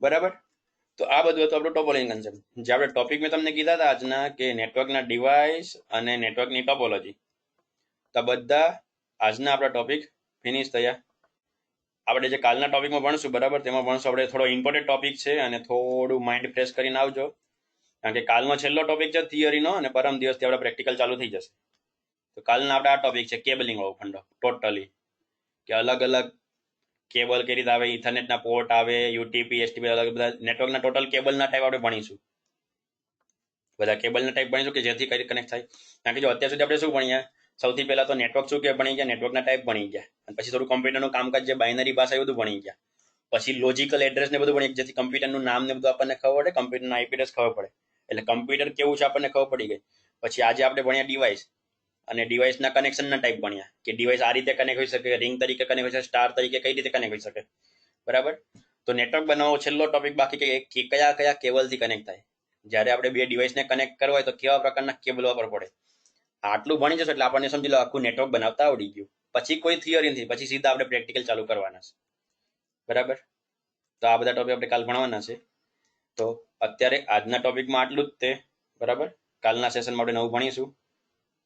બરાબર? તો આ બધું હતું આપણું topology concept. જે આપણે topic મેં તમને કીધા હતા આજના કે નેટવર્કના ડિવાઇસ અને નેટવર્કની ટોપોલોજી, તો બધા આજના આપણા ટોપિક ફિનિશ થયા. આપણે જે કાલના ટોપિકમાં ભણશું, બરાબર, તેમાં ભણશું આપણે થોડો ઇમ્પોર્ટન્ટ ટોપિક છે અને થોડું માઇન્ડ ફ્રેશ કરીને આવજો, કારણ કે કાલનો છેલ્લો ટોપિક છે થિયરીનો અને પરમ દિવસથી આપણે પ્રેક્ટિકલ ચાલુ થઈ જશે. તો કાલના આપણે આ ટોપિક છે કેબલિંગ વાળો ફંડો ટોટલી, કે અલગ અલગ કેબલ કઈ રીતે આવે, ઇથરનેટના પોર્ટ આવે, યુટીપી, એસટીપી, અલગ બધા નેટવર્કના ટોટલ કેબલના ટાઈપ આપણે ભણીશું. બધા કેબલના ટાઈપ ભણીશું કે જેથી કઈ કનેક્ટ થાય. કારણ કે જો અત્યાર સુધી આપણે શું ભણ્યા, સૌથી પહેલા તો નેટવર્ક શું કે ભણી ગયા, નેટવર્કના ટાઈપ ભણી ગયા, અને પછી થોડું કમ્પ્યુટરનું કામકાજ જે બાઇનરી ભાષા એ બધું ભણી ગયા. પછી લોજિકલ એડ્રેસ ને બધું ભણી, જેથી કમ્પ્યુટરનું નામ ને બધું આપણને ખબર પડે, કમ્પ્યુટરનું આઈપી એડ્રેસ ખબર પડે, એટલે કમ્પ્યુટર કેવું છે આપણને ખબર પડી ગઈ. પછી આજે આપણે ભણ્યા ડિવાઇસ, અને ડિવાઇસના કનેક્શનના ટાઈપ ભણ્યા કે ડિવાઇસ આ રીતે કનેક્ટ હોઈ શકે, રિંગ તરીકે કનેક્ટ હોઈ શકે, સ્ટાર તરીકે કઈ રીતે કનેક્ટ હોઈ શકે. બરાબર? તો નેટવર્ક બનાવવો છેલ્લો ટોપિક બાકી કે કયા કયા કેબલથી કનેક્ટ થાય. જ્યારે આપણે બે ડિવાઇસને કનેક્ટ કરવા હોય તો કેવા પ્રકારના કેબલ વાપરવા પડે. આટલું ભણી જશો એટલે આપણને સમજી લો આખું નેટવર્ક બનાવતા આવડી ગયું. પછી કોઈ થિયરી નથી, પછી સીધા આપણે પ્રેક્ટિકલ ચાલુ કરવાના છે. બરાબર? તો આ બધા ટોપિક આપણે કાલ ભણવાના છે. તો અત્યારે આજના ટોપિકમાં આટલું જ તે. બરાબર? કાલના સેશનમાં આપણે નવું ભણીશું.